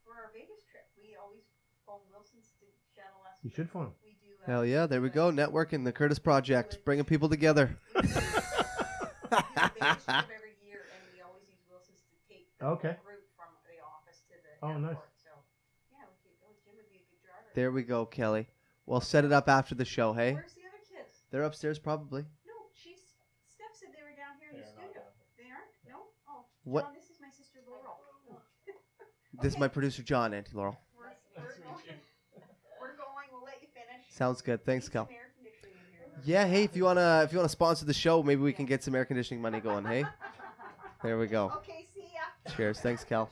for our Vegas trip. We always phone Wilson's to shuttle us. You should phone him. We do. Hell yeah, there we go. Networking, the Curtis Project, bringing people together. We do the Vegas trip every year, and we always use Wilson's to take the Okay. group from the office to the Oh, airport. nice. So yeah, Jim would be a good driver. There we go, Kelly. We'll set it up after the show, hey? Where's the other kids? They're upstairs probably. No, Steph said they were down here in the studio. They aren't? No? Oh, What? John, this is my sister Laurel. This is my producer, John, Auntie Laurel. We're going. We'll let you finish. Sounds good. Thanks, Cal. Some air conditioning in here. Yeah, hey, if you wanna sponsor the show, maybe we can get some air conditioning money going, hey? There we go. Okay, see ya. Cheers. Thanks, Cal.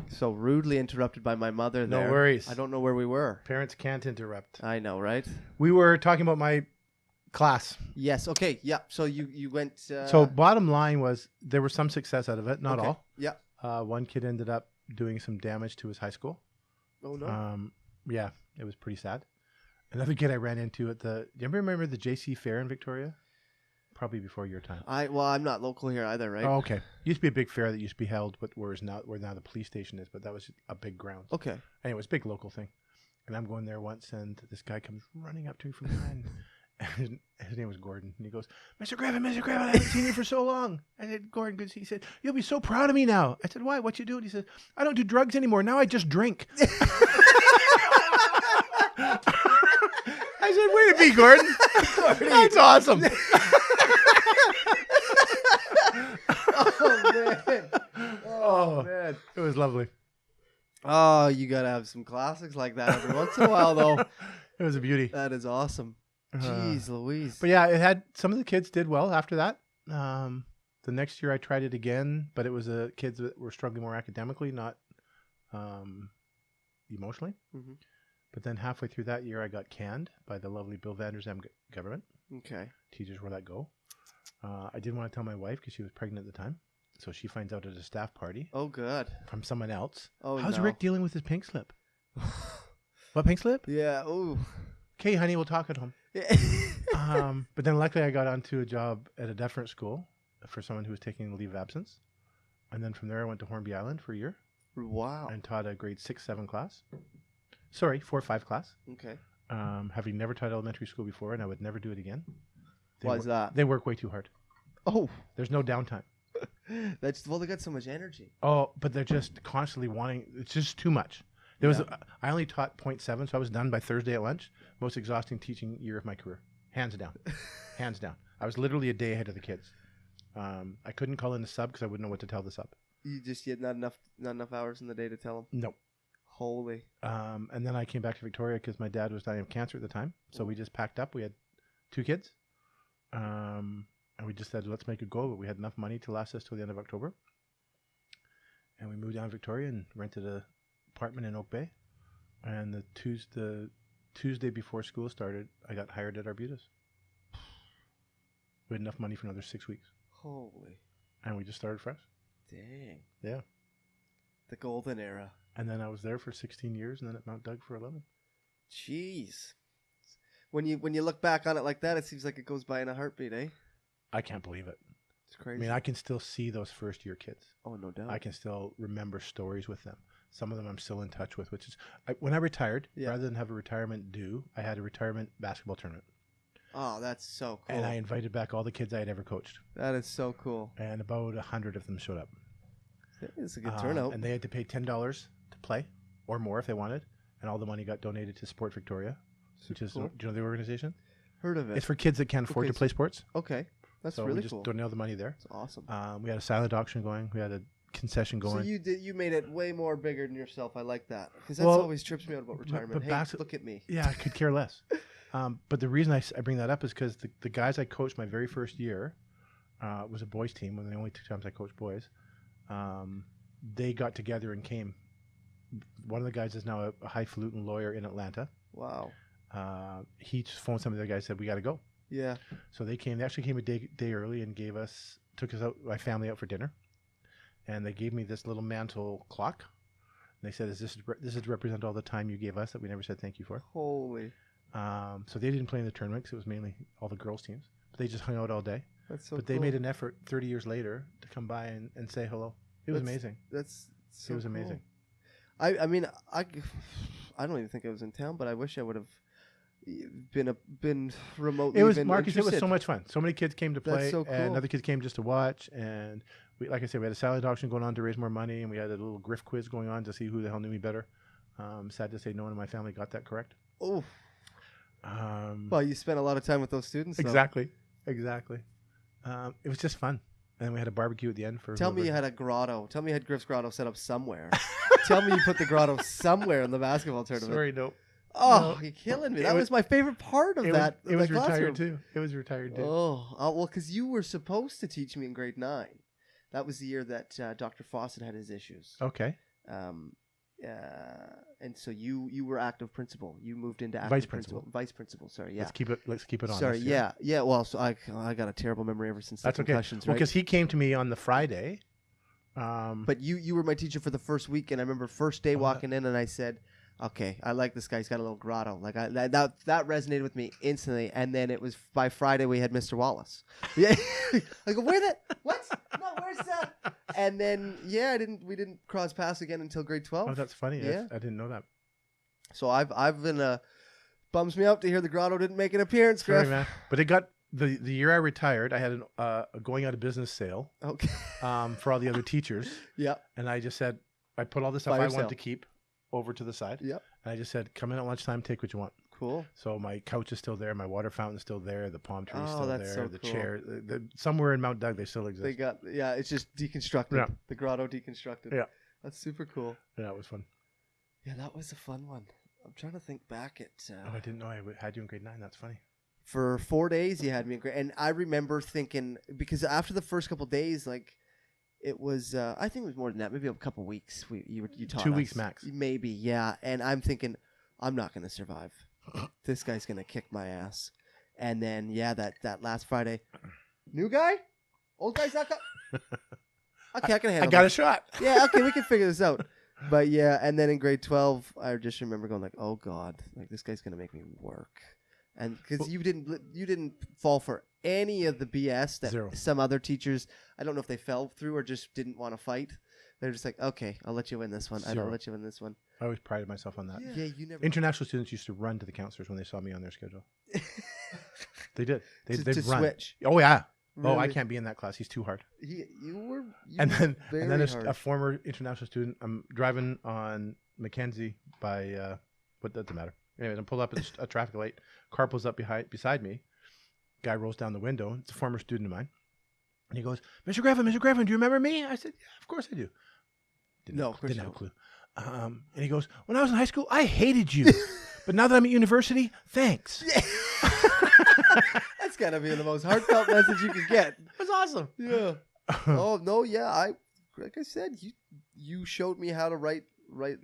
So rudely interrupted by my mother No there. worries. I don't know where we were. Parents can't interrupt. I know, right? We were talking about my class. Yes. Okay. Yeah. So you went. So bottom line was there was some success out of it, not okay. all. Yeah. One kid ended up doing some damage to his high school. Oh no. Yeah, it was pretty sad. Another kid I ran into at the. Do you remember the JC Fair in Victoria? Probably before your time. I'm not local here either, right? Oh, okay. Used to be a big fair that used to be held, but where now the police station is. But that was a big ground. Okay. Anyway, it was a big local thing. And I'm going there once, and this guy comes running up to me from behind. And his name was Gordon. And he goes, Mr. Griffin, I haven't seen you for so long. I said, Gordon, good to see you. He said, you'll be so proud of me now. I said, why? What you doing? He said, I don't do drugs anymore. Now I just drink. I said, way to be, Gordon. That's awesome. Oh man. Oh man. It was lovely. Oh, you gotta have some classics like that every once in a while, though. It was a beauty. That is awesome. Jeez Louise. But yeah, it had some of the kids did well after that. The next year I tried it again, but it was kids that were struggling more academically, not emotionally. Mm-hmm. But then halfway through that year, I got canned by the lovely Bill Vanderzam government. Okay. Teachers were let go. I didn't want to tell my wife because she was pregnant at the time. So she finds out at a staff party Oh, good. from someone else. Oh, How's no. Rick dealing with his pink slip? What pink slip? Yeah. Ooh. Okay, honey, we'll talk at home. But then luckily I got onto a job at a different school for someone who was taking a leave of absence. And then from there I went to Hornby Island for a year Wow. and taught a grade 6-7 class. Sorry, 4-5 class. Okay. Having never taught elementary school before, and I would never do it again. Why is that? They work way too hard. Oh, There's no downtime. they got so much energy. Oh, but they're just constantly wanting. It's just too much. I only taught 0.7, so I was done by Thursday at lunch. Most exhausting teaching year of my career, hands down, hands down. I was literally a day ahead of the kids. I couldn't call in the sub because I wouldn't know what to tell the sub. You had not enough hours in the day to tell them. No. Holy. And then I came back to Victoria because my dad was dying of cancer at the time. So we just packed up. We had 2 kids. And we just said, let's make a go. But we had enough money to last us till the end of October. And we moved down to Victoria and rented an apartment in Oak Bay. And the Tuesday before school started, I got hired at Arbutus. We had enough money for another 6 weeks. Holy. And we just started fresh. Dang. Yeah. The golden era. And then I was there for 16 years and then at Mount Doug for 11. Jeez. When you look back on it like that, it seems like it goes by in a heartbeat, eh? I can't believe it. It's crazy. I mean, I can still see those first year kids. Oh, no doubt. I can still remember stories with them. Some of them I'm still in touch with, which is when I retired, rather than have a retirement due, I had a retirement basketball tournament. Oh, that's so cool. And I invited back all the kids I had ever coached. That is so cool. And about 100 of them showed up. It's a good turnout. And they had to pay $10 to play or more if they wanted. And all the money got donated to Sport Victoria, which is, cool. do you know the organization? Heard of it. It's for kids that can't afford to play sports. Okay. That's so really we just cool. donate all the money there. That's awesome. We had a silent auction going. We had a concession going. So you made it way more bigger than yourself. I like that. Because that's always trips me out about retirement. But hey, look at me. Yeah, I could care less. But the reason I bring that up is because the guys I coached my very first year was a boys team. One of the only 2 times I coached boys. They got together and came one of the guys is now a highfalutin lawyer in Atlanta. Wow. He just phoned some of the guys, said, we got to go. Yeah. So they came. They actually came a day early and took us out, my family out for dinner, and they gave me this little mantle clock. And they said, "This is to represent all the time you gave us that we never said thank you for." Holy. So they didn't play in the tournament because it was mainly all the girls teams. But they just hung out all day. That's so. But cool. they made an effort 30 years later to come by and say hello. It was amazing. That's. So it was cool. amazing. I mean I don't even think I was in town, but I wish I would have been remotely. It was even Marcus. interested. It was so much fun. So many kids came to play, That's so cool. and other kids came just to watch. And we, like I said, we had a salad auction going on to raise more money, and we had a little Griff quiz going on to see who the hell knew me better. Sad to say, no one in my family got that correct. Oh. Well, you spent a lot of time with those students. Though. Exactly. It was just fun. And then we had a barbecue at the end for. Tell me you had a grotto. Tell me you had Griff's grotto set up somewhere. Tell me you put the grotto somewhere in the basketball tournament. Sorry, no. Oh, you're killing me. That was my favorite part of that. It was classroom. retired too. It was retired too. Oh, well, because you were supposed to teach me in grade 9. That was the year that Dr. Fawcett had his issues. Okay. And so you were active principal. You moved into active Vice principal. Vice principal. Sorry, yeah. Let's keep it on. Sorry, yeah. Well, so I got a terrible memory ever since That's the concussions, okay. Well, right? because he came to me on the Friday. But you were my teacher for the first week, and I remember first day walking in, and I said, "Okay, I like this guy. He's got a little grotto." Like that resonated with me instantly. And then it was by Friday we had Mr. Wallace. Yeah, I go, what? No, where's that? And then we didn't cross paths again until grade 12. Oh, that's funny. Yeah, I didn't know that. So I've been bums me out to hear the grotto didn't make an appearance, Griff. Sorry, man. But it got the year I retired. I had a going out of business sale. Okay. For all the other teachers. Yeah. And I just said, I put all the stuff I wanted to keep over to the side. Yep. And I just said, come in at lunchtime, take what you want. Cool. So my couch is still there, my water fountain's still there, the palm tree's still there, so the cool. chair, somewhere in Mount Doug they still exist. They got it's just deconstructed. Yeah. The grotto deconstructed. Yeah. That's super cool. Yeah, it was fun. Yeah, that was a fun one. I'm trying to think back at. I didn't know I had you in grade 9. That's funny. For 4 days, you had me in grade, and I remember thinking because after the first couple days, like it was, I think it was more than that, maybe a couple weeks. You taught 2 us. weeks max, maybe, yeah. And I'm thinking, I'm not going to survive. This guy's going to kick my ass. And then, that last Friday, new guy, old guy's not. Okay, I can handle. I got this. a shot. Yeah, okay, we can figure this out. But yeah, and then in grade 12, I just remember going like, "Oh God, like this guy's gonna make me work," and because you didn't fall for any of the BS that Zero. Some other teachers, I don't know if they fell through or just didn't want to fight. They're just like, "Okay, I'll let you win this one. Zero. I'll let you win this one." I always prided myself on that. Yeah, you never. International students used to run to the counselors when they saw me on their schedule. They did. They'd to run. switch. Oh yeah. Really? Oh, I can't be in that class. He's too hard. You And then hard. a former international student. I'm driving on Mackenzie by what doesn't matter. Anyways, I'm pulled up at a traffic light. Car pulls up beside me. Guy rolls down the window. It's a former student of mine, and he goes, "Mr. Griffin, do you remember me?" I said, "Yeah, of course I do." Didn't have a clue. And he goes, "When I was in high school, I hated you, but now that I'm at university, thanks." Yeah. That's gotta be the most heartfelt message you could get. It was awesome. Yeah. Oh no, yeah. Like I said, you showed me how to write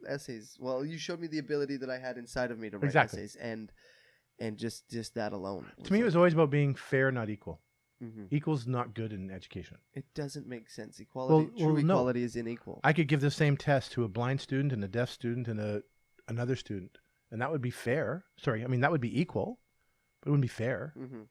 essays. Well, you showed me the ability that I had inside of me to write essays, and just that alone. To me, it was always about being fair, not equal. Mm-hmm. Equal's not good in education. It doesn't make sense. Equality, equality is unequal. I could give the same test to a blind student and a deaf student and another student, and that would be fair. Sorry, I mean that would be equal, but it wouldn't be fair. Mm-hmm.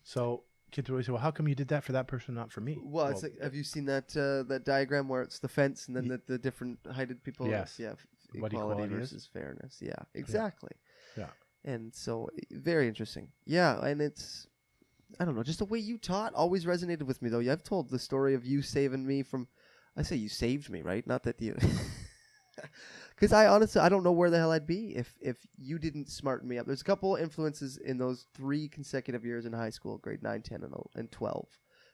So kids would always say, "Well, how come you did that for that person, not for me?" Well, it's like, have you seen that diagram where it's the fence and then the different heighted people? Yes. Yeah. What Equality versus is. Fairness. Yeah. Exactly. Yeah. And so, very interesting. Yeah, and it's, I don't know, just the way you taught always resonated with me, though. I've told the story of you saving me from, I say you saved me, right? Not that you, because I honestly, I don't know where the hell I'd be if you didn't smarten me up. There's a couple influences in those 3 consecutive years in high school, grade 9, 10, and 12.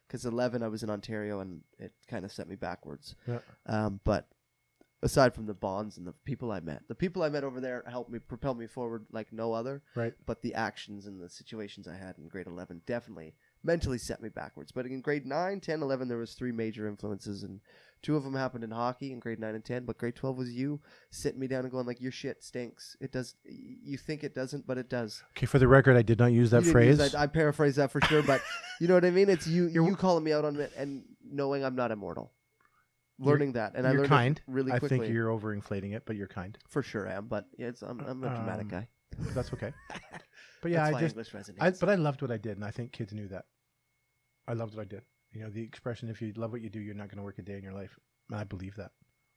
Because 11, I was in Ontario, and it kind of set me backwards. Yeah. But aside from the bonds and the people I met over there helped me propel me forward like no other. Right. But the actions and the situations I had in grade 11 definitely mentally set me backwards. But in grade 9, 10, 11, there was 3 major influences and 2 of them happened in hockey in grade 9 and 10, but grade 12 was you sitting me down and going like, your shit stinks. It does. You think it doesn't, but it does. Okay, for the record, I did not use that You didn't phrase. use that. I paraphrase that for sure, but you know what I mean? It's you calling me out on it and knowing I'm not immortal. Learning that. And I You're learned kind. it really I quickly. think you're overinflating it, but you're kind. For sure I am, but yeah, I'm a dramatic guy. That's okay. But yeah, That's why English resonates. but I loved what I did, and I think kids knew that. I loved what I did. You know, the expression, if you love what you do, you're not going to work a day in your life. And I believe that.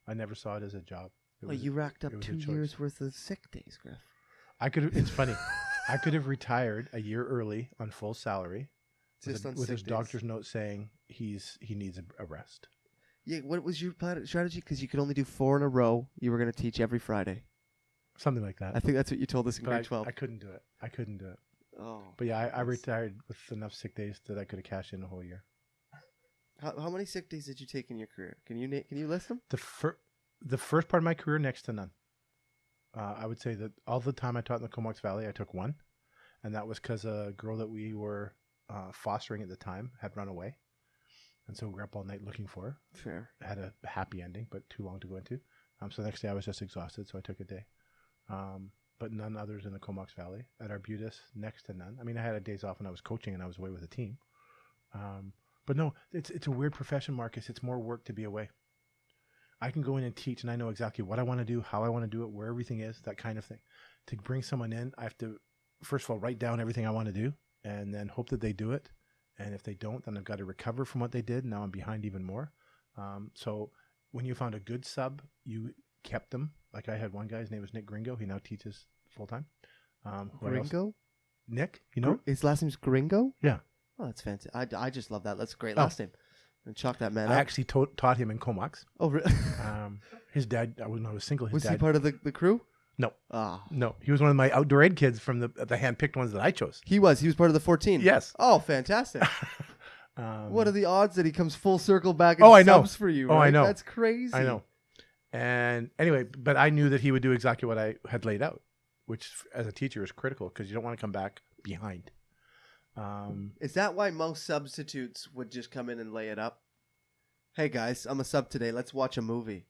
I never saw it as a job. Well, you racked up it was 2 a choice. years worth of sick days, Griff. It's funny. I could have retired a year early on full salary with his doctor's note saying he needs a rest. Yeah, what was your strategy? Because you could only do 4 in a row. You were going to teach every Friday. Something like that. I think that's what you told us in But grade 12. I couldn't do it. Oh. But yeah, I retired with enough sick days that I could have cashed in a whole year. How many sick days did you take in your career? Can you list them? The first part of my career, next to none. I would say that all the time I taught in the Comox Valley, I took 1, and that was because a girl that we were fostering at the time had run away, and so we were up all night looking for her. Fair. It had a happy ending, but too long to go into. So the next day I was just exhausted, so I took a day. But none others in the Comox Valley. At Arbutus, next to none. I mean, I had days off when I was coaching and I was away with a team. But no, it's a weird profession, Marcus. It's more work to be away. I can go in and teach, and I know exactly what I want to do, how I want to do it, where everything is, that kind of thing. To bring someone in, I have to, first of all, write down everything I want to do, and then hope that they do it. And if they don't, then I've got to recover from what they did. Now I'm behind even more. So when you found a good sub, you kept them. Like I had one guy, his name was Nick Gringo. He now teaches full-time. Gringo? Nick, you know? His last name's Gringo? Yeah. Oh, that's fantastic. I just love that. That's a great last name. And chalk that man I up. actually taught him in Comox. Oh, really? His dad, when I was single, his Was dad. he part of the crew? No. Ah. No. He was one of my outdoor ed kids from the hand-picked ones that I chose. He was part of the 14? Yes. Oh, fantastic. What are the odds that he comes full circle back and I know. subs for you? Oh, right? I know. That's crazy. I know. And anyway, but I knew that he would do exactly what I had laid out, which as a teacher is critical because you don't want to come back behind. Is that why most substitutes would just come in and lay it up? Hey guys, I'm a sub today. Let's watch a movie.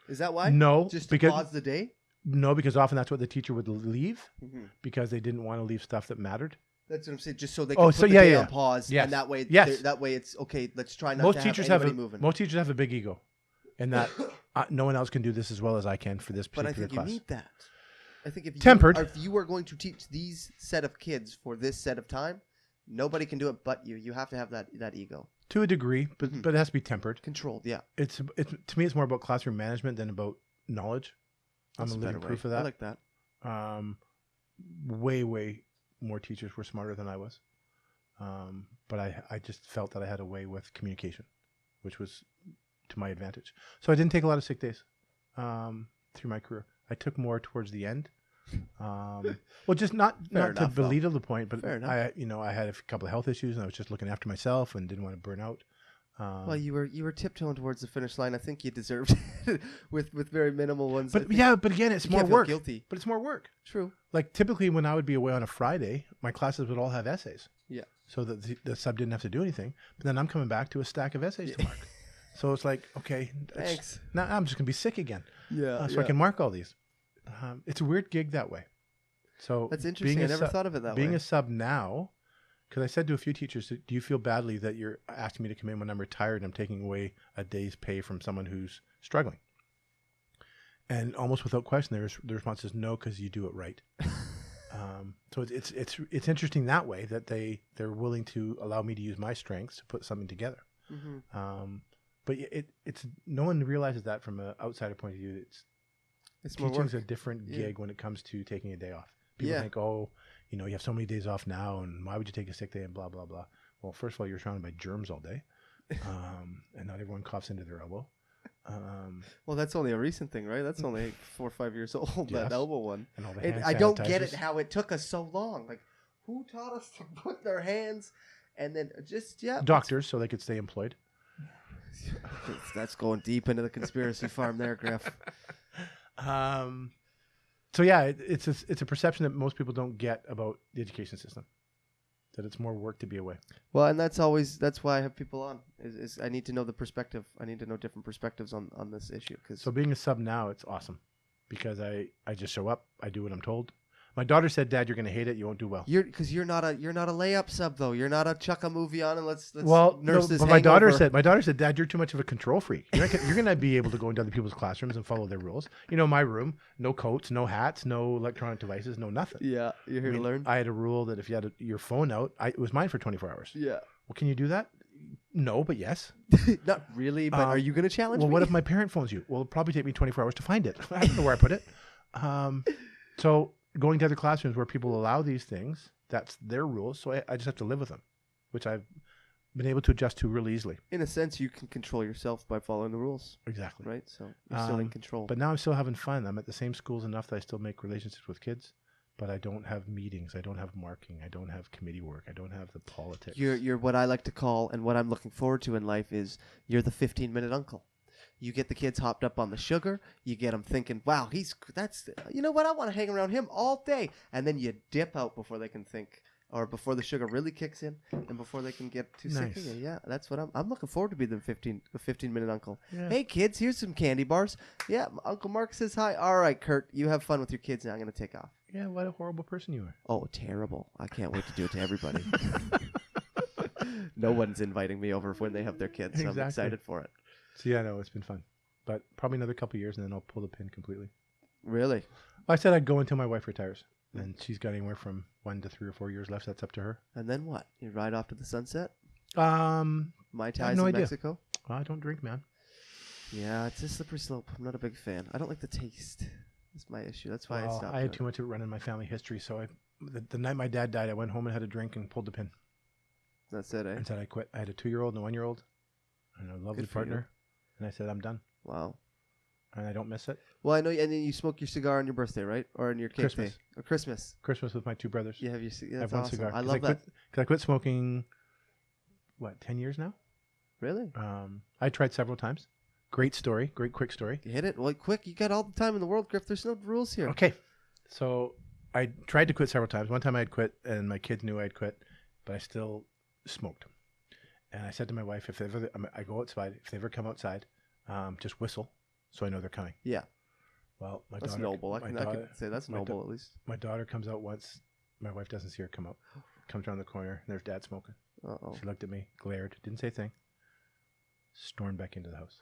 Is that why? No, Just to pause the day? No, because often that's what the teacher would leave because they didn't want to leave stuff that mattered. That's what I'm saying. Just so they can put the day on pause, and that way, it's okay. Let's try not most to teachers have anybody moving. Most teachers have a big ego, and that no one else can do this as well as I can for this particular class. But I think you need that. I think if you are going to teach these set of kids for this set of time, nobody can do it but you. You have to have that ego. To a degree, but it has to be tempered. Controlled, yeah. It's to me, it's more about classroom management than about knowledge. That's I'm a living proof of that. I like that. Way more teachers were smarter than I was. But I just felt that I had a way with communication, which was to my advantage. So I didn't take a lot of sick days through my career. I took more towards the end. Well, just not to belittle the point, but I had a couple of health issues and I was just looking after myself and didn't want to burn out. Well, you were tiptoeing towards the finish line. I think you deserved it with very minimal ones. But again, it's more work. Guilty. But it's more work. True. Like typically when I would be away on a Friday, my classes would all have essays. Yeah. So that the sub didn't have to do anything. But then I'm coming back to a stack of essays to mark. So it's like, okay, thanks. Now I'm just gonna be sick again. Yeah. So I can mark all these. It's a weird gig that way. So that's interesting. I never thought of it that way. Being a sub now, because I said to a few teachers, do you feel badly that you're asking me to come in when I'm retired and I'm taking away a day's pay from someone who's struggling? And almost without question, the response is no, because you do it right. So it's interesting that way that they're willing to allow me to use my strengths to put something together. But it's no one realizes that from an outsider point of view. It's teaching's a different gig when it comes to taking a day off. People think, you have so many days off now, and why would you take a sick day and blah, blah, blah. Well, first of all, you're surrounded by germs all day, and not everyone coughs into their elbow. Well, that's only a recent thing, right? That's only 4 or 5 years old, that elbow one. And all the hand I don't get it how it took us so long. Like, who taught us to put their hands and then Doctors, so they could stay employed. That's going deep into the conspiracy farm there, Griff. So yeah, it's a perception that most people don't get about the education system. that it's more work to be away. Well, and that's why I have people on. Is I need to know the perspective. I need to know different perspectives on this issue. So being a sub now, it's awesome because I just show up. I do what I'm told. My daughter said, "Dad, you're going to hate it. You won't do well." You're not a layup sub though. You're not a chuck a movie on and let's nurse this. But my daughter said, "Dad, you're too much of a control freak. You're going to be able to go into other people's classrooms and follow their rules. You know, my room, no coats, no hats, no electronic devices, no nothing." Yeah, you're here to learn. I had a rule that if you had your phone out, it was mine for 24 hours. Yeah. Well, can you do that? No, but yes. Not really, but are you going to challenge me? Well, what if my parent phones you? Well, it'll probably take me 24 hours to find it. I don't know where I put it. So going to other classrooms where people allow these things, that's their rules. So I just have to live with them, which I've been able to adjust to really easily. In a sense, you can control yourself by following the rules. Exactly. Right? So you're still in control. But now I'm still having fun. I'm at the same schools enough that I still make relationships with kids, but I don't have meetings. I don't have marking. I don't have committee work. I don't have the politics. You're what I like to call, and what I'm looking forward to in life is you're the 15-minute uncle. You get the kids hopped up on the sugar. You get them thinking, wow, you know what? I want to hang around him all day. And then you dip out before they can think, or before the sugar really kicks in and before they can get too sick of you. Yeah, that's what I'm looking forward to be the 15-minute uncle. Yeah. Hey, kids, here's some candy bars. Yeah, Uncle Mark says hi. All right, Kurt, you have fun with your kids now. I'm going to take off. Yeah, what a horrible person you are. Oh, terrible. I can't wait to do it to everybody. No one's inviting me over when they have their kids, so I'm excited for it. So yeah, no, it's been fun, but probably another couple of years and then I'll pull the pin completely. Really? I said I'd go until my wife retires, and she's got anywhere from 1 to 3 or 4 years left. That's up to her. And then what? You ride off to the sunset? Mai Tais no in idea. Mexico? I don't drink, man. Yeah, it's a slippery slope. I'm not a big fan. I don't like the taste. That's my issue. That's why I stopped. I had too much of it running in my family history, so the night my dad died, I went home and had a drink and pulled the pin. That's it, eh? And said I quit. I had a 2-year-old and a 1-year-old and a lovely partner. And I said, I'm done. Wow. And I don't miss it. Well, I know, and then you smoke your cigar on your birthday, right? Or on your cake Christmas. day? Or Christmas. Christmas with my 2 brothers. You have your cigar. That's I have awesome. 1 cigar. I love that. Because I quit smoking, 10 years now? Really? I tried several times. Great story. Great quick story. You hit it. Well, quick. You got all the time in the world, Griff. There's no rules here. Okay. So I tried to quit several times. One time I had quit, and my kids knew I had quit, but I still smoked. And I said to my wife, if ever I go outside, if they ever come outside, just whistle so I know they're coming. Yeah. Well, that's noble. I can say that's noble at least. My daughter comes out once. My wife doesn't see her come out. Comes around the corner, and there's Dad smoking. Uh-oh. She looked at me, glared, didn't say a thing, stormed back into the house.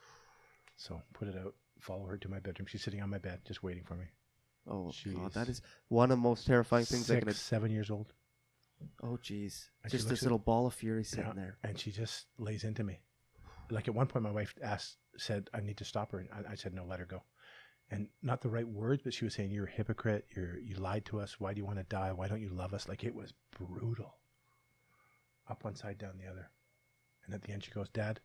So put it out, follow her to my bedroom. She's sitting on my bed, just waiting for me. Oh, God, that is one of the most terrifying things I can... 7 years old. Oh, jeez. Just this little ball of fury sitting there. And she just lays into me. Like at one point, my wife said, I need to stop her. And I said, no, let her go. And not the right words, but she was saying, you're a hypocrite. You lied to us. Why do you want to die? Why don't you love us? Like, it was brutal. Up one side, down the other. And at the end, she goes, Dad,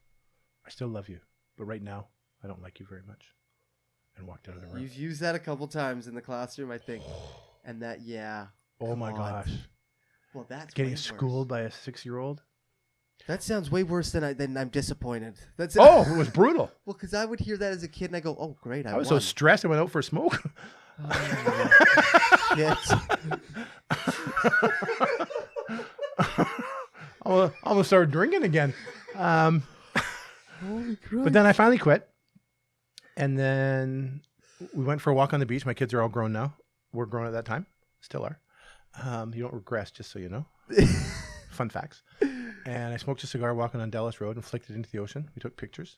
I still love you. But right now, I don't like you very much. And walked out of the room. You've used that a couple times in the classroom, I think. And that, yeah. Oh, my gosh. Well, that's getting schooled by a 6-year-old. That sounds way worse than I'm disappointed. That's Oh, it was brutal. Well, because I would hear that as a kid and I go, "Oh, great, I was won." so stressed. I went out for a smoke. Yes. I almost started drinking again. Holy Christ. But then I finally quit, and then we went for a walk on the beach. My kids are all grown now. We're grown at that time, still are. You don't regress, just so you know. Fun facts. And I smoked a cigar walking on Dallas Road and flicked it into the ocean. We took pictures.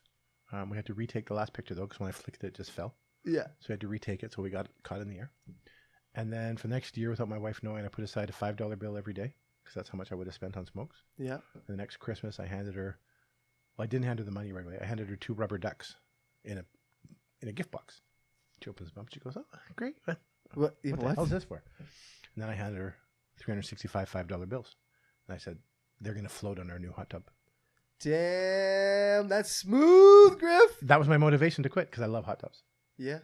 We had to retake the last picture, though, because when I flicked it, it just fell. Yeah. So we had to retake it, so we got caught in the air. And then for the next year, without my wife knowing, I put aside a $5 bill every day, because that's how much I would have spent on smokes. Yeah. And the next Christmas, I handed her... Well, I didn't hand her the money right away. I handed her 2 rubber ducks in a gift box. She opens them up. She goes, "Oh, great. What the hell is this for?" And then I handed her 365 $5 bills. And I said, they're going to float on our new hot tub. Damn, that's smooth, Griff. That was my motivation to quit, because I love hot tubs. Yeah.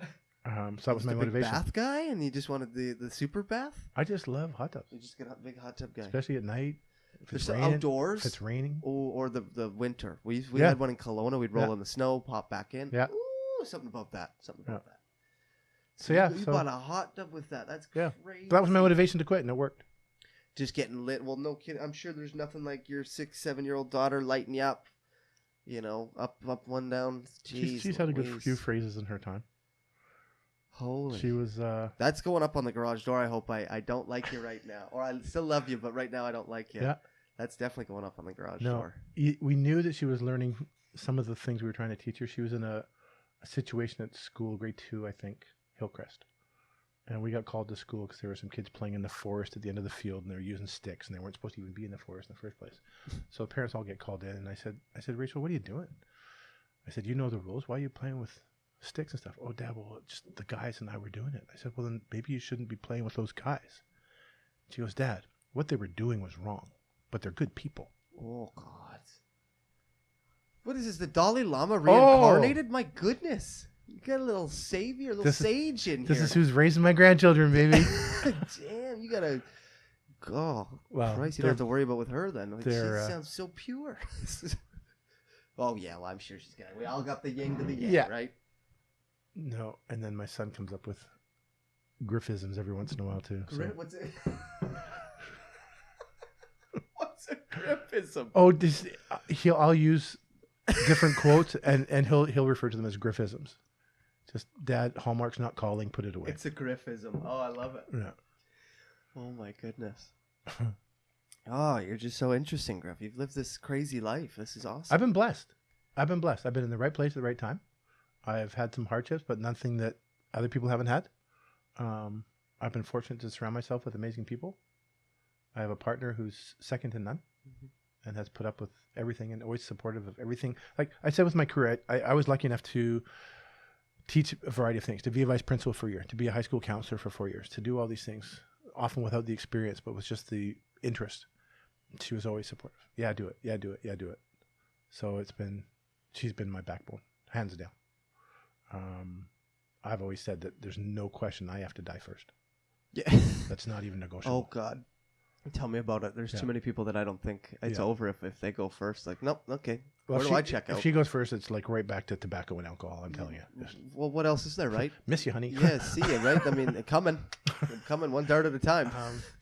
So that was my motivation. Big bath guy, and you just wanted the super bath? I just love hot tubs. You just get a big hot tub guy. Especially at night. If it's raining, outdoors. If it's raining. Or the winter. We had one in Kelowna. We'd roll in the snow, pop back in. Yeah. Ooh, something about that. So yeah. You bought a hot tub with that. That's crazy. But that was my motivation to quit, and it worked. just getting lit. Well, no kidding. I'm sure there's nothing like your 6, 7-year-old daughter lighting you up. You know, up, one down. Jeez, she's had a good few phrases in her time. Holy. She was. That's going up on the garage door. I hope I don't like you right now. Or I still love you, but right now I don't like you. Yeah. That's definitely going up on the garage door. We knew that she was learning some of the things we were trying to teach her. She was in a situation at school, grade 2, I think, Hillcrest. And we got called to school because there were some kids playing in the forest at the end of the field, and they were using sticks, and they weren't supposed to even be in the forest in the first place. So the parents all get called in, and I said, Rachel, what are you doing? I said, you know the rules. Why are you playing with sticks and stuff? Oh, Dad, well, just the guys and I were doing it. I said, well, then maybe you shouldn't be playing with those guys. She goes, Dad, what they were doing was wrong, but they're good people. Oh, God. What is this, the Dalai Lama reincarnated? My goodness. You got a little savior, a little sage in here. This is who's raising my grandchildren, baby. Damn, you got to... Oh, well, Christ, you don't have to worry about with her then. Like, she they're, sounds so pure. Oh, yeah, well, I'm sure she's got it. We all got the yin to the yang, right? No, and then my son comes up with Griffisms every once in a while, too. What's it? What's a Griffism? Oh, I'll use different quotes, and he'll refer to them as Griffisms. Just, Dad, Hallmark's not calling, put it away. It's a Griffism. Oh, I love it. Yeah. Oh, my goodness. Oh, you're just so interesting, Griff. You've lived this crazy life. This is awesome. I've been blessed. I've been in the right place at the right time. I've had some hardships, but nothing that other people haven't had. I've been fortunate to surround myself with amazing people. I have a partner who's second to none and has put up with everything and always supportive of everything. Like I said with my career, I was lucky enough to teach a variety of things, to be a vice principal for a year, to be a high school counselor for 4 years, to do all these things, often without the experience, but with just the interest. She was always supportive. Yeah, do it. Yeah, do it. Yeah, do it. So she's been my backbone, hands down. I've always said that there's no question I have to die first. Yeah. That's not even negotiable. Oh, God. Tell me about it. There's too many people that I don't think it's over if they go first. Like, nope, okay. Well, where do I check out? If she goes first, it's like right back to tobacco and alcohol, I'm telling you. Well, what else is there, right? Miss you, honey. Yeah, see you, right? I mean, coming one dart at a time.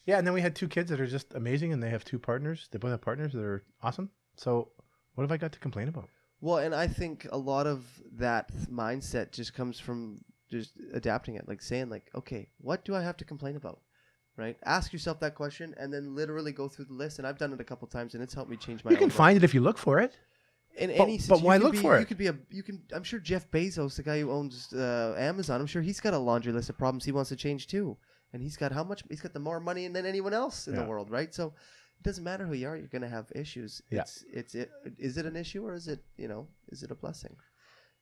Yeah, and then we had 2 kids that are just amazing, and they have 2 partners. They both have partners that are awesome. So what have I got to complain about? Well, and I think a lot of that mindset just comes from just adapting it, like saying, like, okay, what do I have to complain about? Right? Ask yourself that question and then literally go through the list. And I've done it a couple times and it's helped me change my You can find it if you look for it. But why look for it? I'm sure Jeff Bezos, the guy who owns Amazon, I'm sure he's got a laundry list of problems he wants to change too. And he's got he's got the more money than anyone else in the world, right? So it doesn't matter who you are, you're going to have issues. Yeah. Is it an issue or is it a blessing?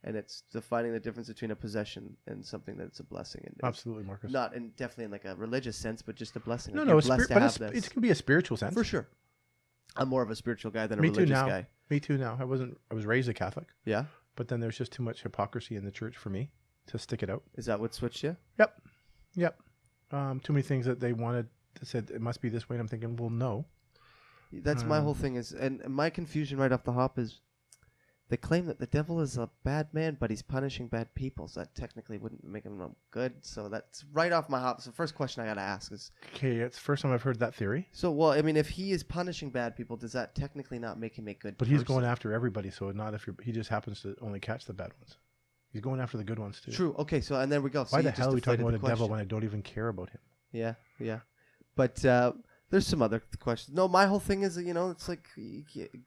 And it's defining the difference between a possession and something that's a blessing. And absolutely, Marcus. Not definitely in like a religious sense, but just a blessing. No, it can be a spiritual sense. For sure. I'm more of a spiritual guy than a religious guy. Me too now. I was raised a Catholic. Yeah. But then there's just too much hypocrisy in the church for me to stick it out. Is that what switched you? Yep. Too many things that they wanted to said it must be this way. And I'm thinking, well, no. That's my whole thing and my confusion right off the hop is they claim that the devil is a bad man, but he's punishing bad people. So that technically wouldn't make him good. So that's right off my hop. So the first question I got to ask is... Okay, it's the first time I've heard that theory. So, well, I mean, if he is punishing bad people, does that technically not make him a good But person? he's going after everybody, so not if he just happens to only catch the bad ones. He's going after the good ones, too. True. Okay, so, and there we go. So why the hell are we talking about the devil when I don't even care about him? Yeah. But... there's some other questions. No, my whole thing is, it's like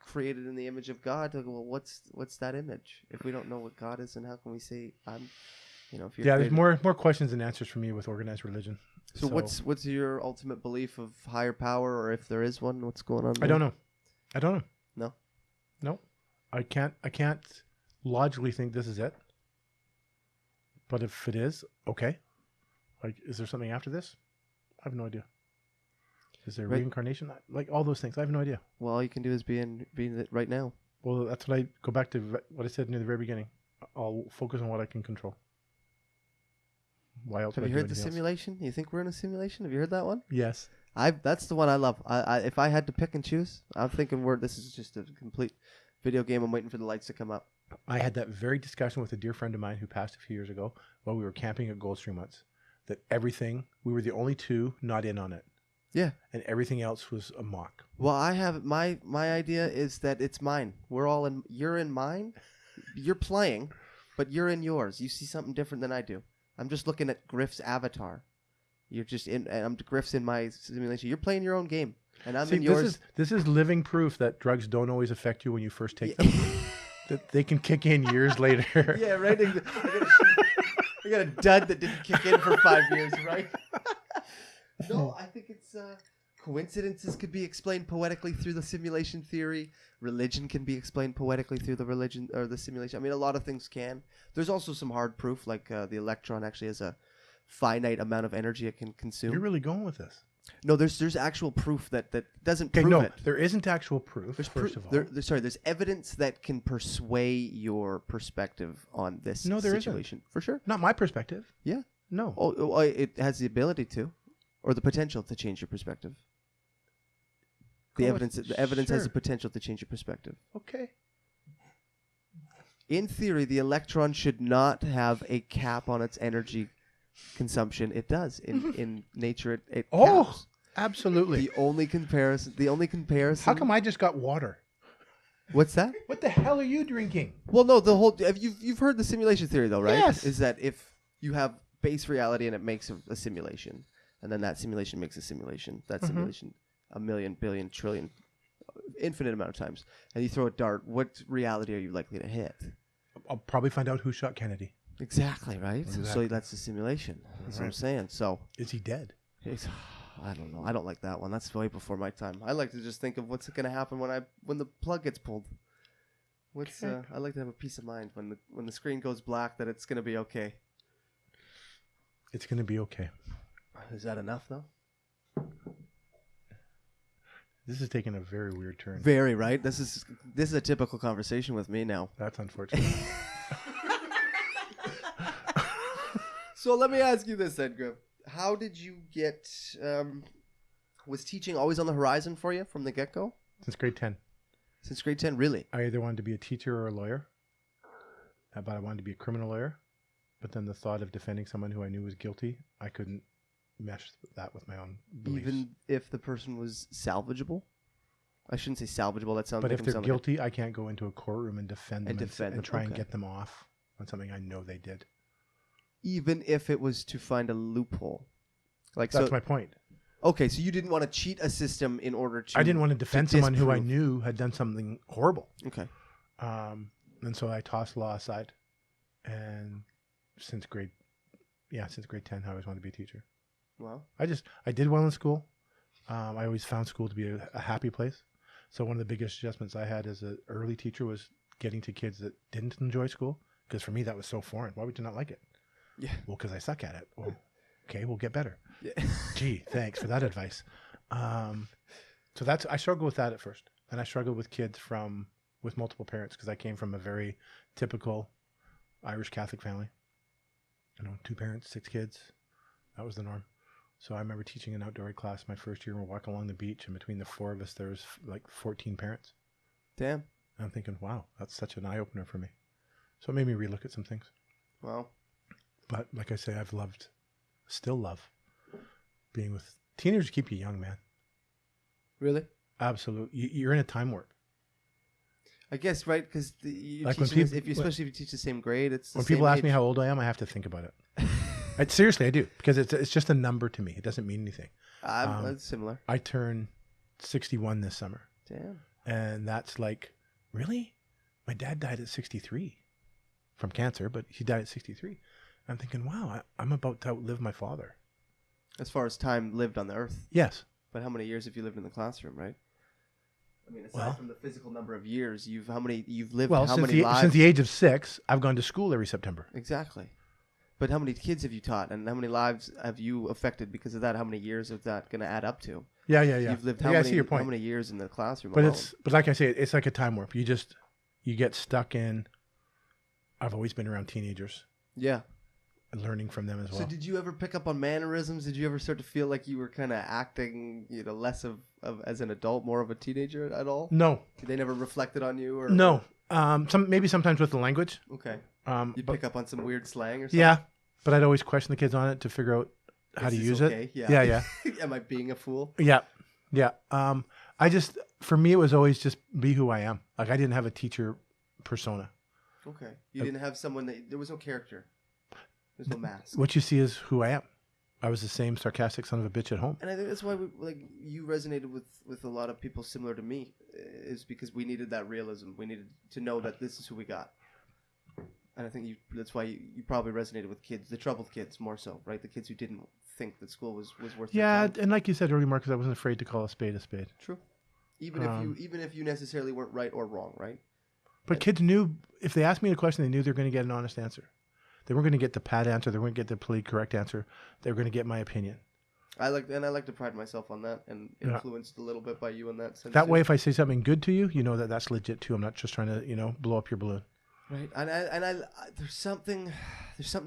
created in the image of God. Like, well, what's that image? If we don't know what God is, then how can we say I'm, if you're there's more questions than answers for me with organized religion. So what's your ultimate belief of higher power, or if there is one, what's going on there? I don't know. No. I can't logically think this is it. But if it is, okay. Like, is there something after this? I have no idea. Is there reincarnation? Like all those things. I have no idea. Well, all you can do is be it right now. Well, that's what I go back to what I said near the very beginning. I'll focus on what I can control. Why else? Have you heard the simulation? Else? You think we're in a simulation? Have you heard that one? Yes. That's the one I love. If I had to pick and choose, I'm thinking this is just a complete video game. I'm waiting for the lights to come up. I had that very discussion with a dear friend of mine who passed a few years ago while we were camping at Goldstream once. That everything, we were the only 2 not in on it. Yeah. And everything else was a mock. Well, I have my idea is that it's mine. We're all in. You're in mine. You're playing, but you're in yours. You see something different than I do. I'm just looking at Griff's avatar. You're just in. And Griff's in my simulation. You're playing your own game, and I'm in yours. This is living proof that drugs don't always affect you when you first take them. That they can kick in years later. Yeah, right. I got a dud that didn't kick in for 5 years, right? No, I think it's coincidences could be explained poetically through the simulation theory. Religion can be explained poetically through the religion or the simulation. I mean, a lot of things can. There's also some hard proof, like the electron actually has a finite amount of energy it can consume. You're really going with this. No, there's actual proof that doesn't prove it. There isn't actual proof. First of all, there's evidence that can persuade your perspective on this situation. For sure. Not my perspective. Yeah. No. Oh, it has the ability to, or the potential to change your perspective. The evidence has the potential to change your perspective. Okay. In theory, the electron should not have a cap on its energy consumption. It does. In nature, it caps. Absolutely. The only comparison. How come I just got water? What's that? What the hell are you drinking? Well, no, you've heard the simulation theory though, right? Yes. Is that if you have base reality and it makes a simulation, and then that simulation makes a simulation, that simulation a million, billion, trillion, infinite amount of times, and you throw a dart, what reality are you likely to hit? I'll probably find out who shot Kennedy. Exactly, right? Exactly. So that's the simulation. That's what I'm saying. So is he dead? I don't know. I don't like that one. That's way before my time. I like to just think of what's going to happen when the plug gets pulled. I like to have a peace of mind when the screen goes black that it's going to be okay. It's going to be okay. Is that enough though? This is taking a very weird turn. Very right. This is a typical conversation with me now. That's unfortunate. So let me ask you this then, Griff. How did you get... was teaching always on the horizon for you from the get-go? Since grade 10. Since grade 10, really? I either wanted to be a teacher or a lawyer. But I wanted to be a criminal lawyer. But then the thought of defending someone who I knew was guilty, I couldn't mesh that with my own beliefs. Even if the person was salvageable? I shouldn't say salvageable. That sounds. But if they're guilty, I can't go into a courtroom and defend them and try and okay. get them off on something I know they did. Even if it was to find a loophole, That's my point. Okay, so you didn't want to cheat a system in order to. I didn't want to defend someone who I knew had done something horrible. Okay. And so I tossed law aside, and since grade 10, I always wanted to be a teacher. Wow. I did well in school. I always found school to be a happy place. So one of the biggest adjustments I had as an early teacher was getting to kids that didn't enjoy school, because for me that was so foreign. Why would you not like it? Yeah. Well, because I suck at it. Well, okay, we'll get better. Yeah. Gee, thanks for that advice. So I struggled with that at first, and I struggled with kids with multiple parents, because I came from a very typical Irish Catholic family. 2 parents, 6 kids. That was the norm. So I remember teaching an outdoor class my first year, and we're walking along the beach, and between the 4 of us, there was like 14 parents. Damn. And I'm thinking, wow, that's such an eye-opener for me. So it made me relook at some things. Wow. But like I say, still love being with teenagers. Keep you young, man. Really? Absolutely. You're in a time warp. I guess, right? Because especially if you teach the same grade, it's the when same people ask age. me how old I am, I have to think about it. Seriously, I do, because it's just a number to me. It doesn't mean anything. That's similar. I turn 61 this summer. Damn. And that's like, really? My dad died at 63 from cancer, but he died at 63. I'm thinking, wow, I'm about to outlive my father. As far as time lived on the earth. Yes. But how many years have you lived in the classroom, right? I mean, aside from the physical number of years, you've lived how many lives? Since the age of 6, I've gone to school every September. Exactly. But how many kids have you taught, and how many lives have you affected because of that? How many years is that going to add up to? Yeah. You've lived I see your point. how many years in the classroom But alone? but like I say, it's like a time warp. You get stuck in. I've always been around teenagers. Yeah. And learning from them as well. So did you ever pick up on mannerisms? Did you ever start to feel like you were kind of acting, less of as an adult, more of a teenager at all? No. They never reflected on you, or no. Maybe sometimes with the language. Okay. You pick up on some weird slang or something. Yeah, but I'd always question the kids on it to figure out how to Is this use okay? it. Yeah. Yeah. Am I being a fool? Yeah. Yeah. For me, it was always just be who I am. Like I didn't have a teacher persona. Okay. You didn't have someone there was no character. There's no mask. What you see is who I am. I was the same sarcastic son of a bitch at home. And I think that's why you resonated with a lot of people similar to me, is because we needed that realism. We needed to know that this is who we got. And I think that's why you probably resonated with kids, the troubled kids more so, right? The kids who didn't think that school was worth their time. And like you said earlier, Marcus, I wasn't afraid to call a spade a spade. True. Even if you necessarily weren't right or wrong, right? But kids knew, if they asked me a question, they knew they were going to get an honest answer. They weren't going to get the pat answer. They weren't going to get the politically correct answer. They were going to get my opinion. I like to pride myself on that, and influenced a little bit by you in that sense. That way, if I say something good to you, you know that's legit too. I'm not just trying to, blow up your balloon. Right, and I there's something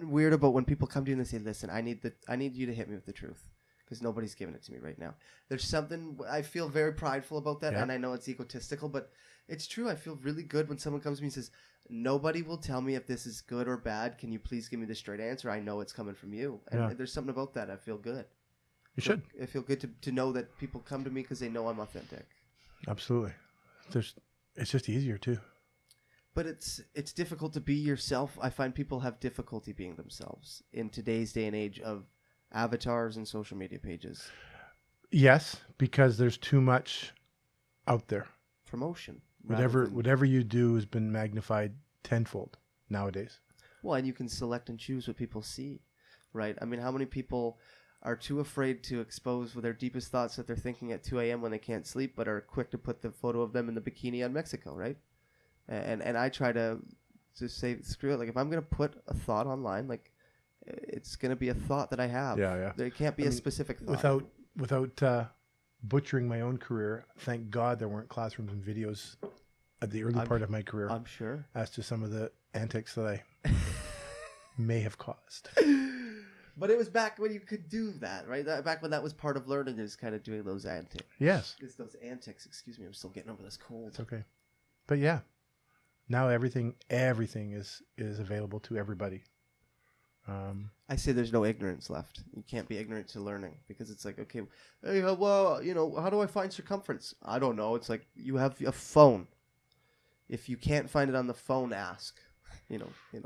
weird about when people come to you and they say, "Listen, I need you to hit me with the truth, because nobody's giving it to me right now." There's something I feel very prideful about that, and I know it's egotistical, but it's true. I feel really good when someone comes to me and says, "Nobody will tell me if this is good or bad. Can you please give me the straight answer? I know it's coming from you." And there's something about that. I feel good. You should. I feel good to know that people come to me because they know I'm authentic. Absolutely. It's just easier too. But it's difficult to be yourself. I find people have difficulty being themselves in today's day and age of avatars and social media pages. Yes, because there's too much out there. Promotion. Whatever you do has been magnified tenfold nowadays. Well, and you can select and choose what people see, right? I mean, how many people are too afraid to expose their deepest thoughts that they're thinking at 2 a.m. when they can't sleep, but are quick to put the photo of them in the bikini on Mexico, right? And I try to say, screw it. Like, if I'm going to put a thought online, like, it's going to be a thought that I have. Yeah. There can't be a specific thought. Without butchering my own career, thank God there weren't classrooms and videos at the early part of my career. I'm sure. As to some of the antics that I may have caused. But it was back when you could do that, right? Back when that was part of learning, is kind of doing those antics. Yes. It's those antics. Excuse me, I'm still getting over this cold. It's okay. But yeah, now everything is available to everybody. I say there's no ignorance left. You can't be ignorant to learning, because it's like, okay, hey, well, how do I find circumference? I don't know. It's like, you have a phone. If you can't find it on the phone, ask.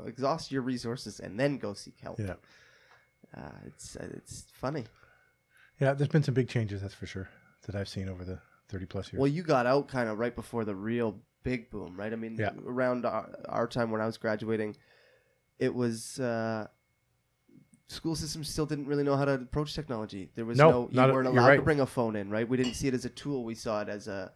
Exhaust your resources and then go seek help. Yeah. It's funny. Yeah, there's been some big changes, that's for sure, that I've seen over the 30 plus years. Well, you got out kind of right before the real big boom, right? I mean, around our time when I was graduating, it was school systems still didn't really know how to approach technology. There was you weren't allowed to bring a phone in, right? We didn't see it as a tool. We saw it as a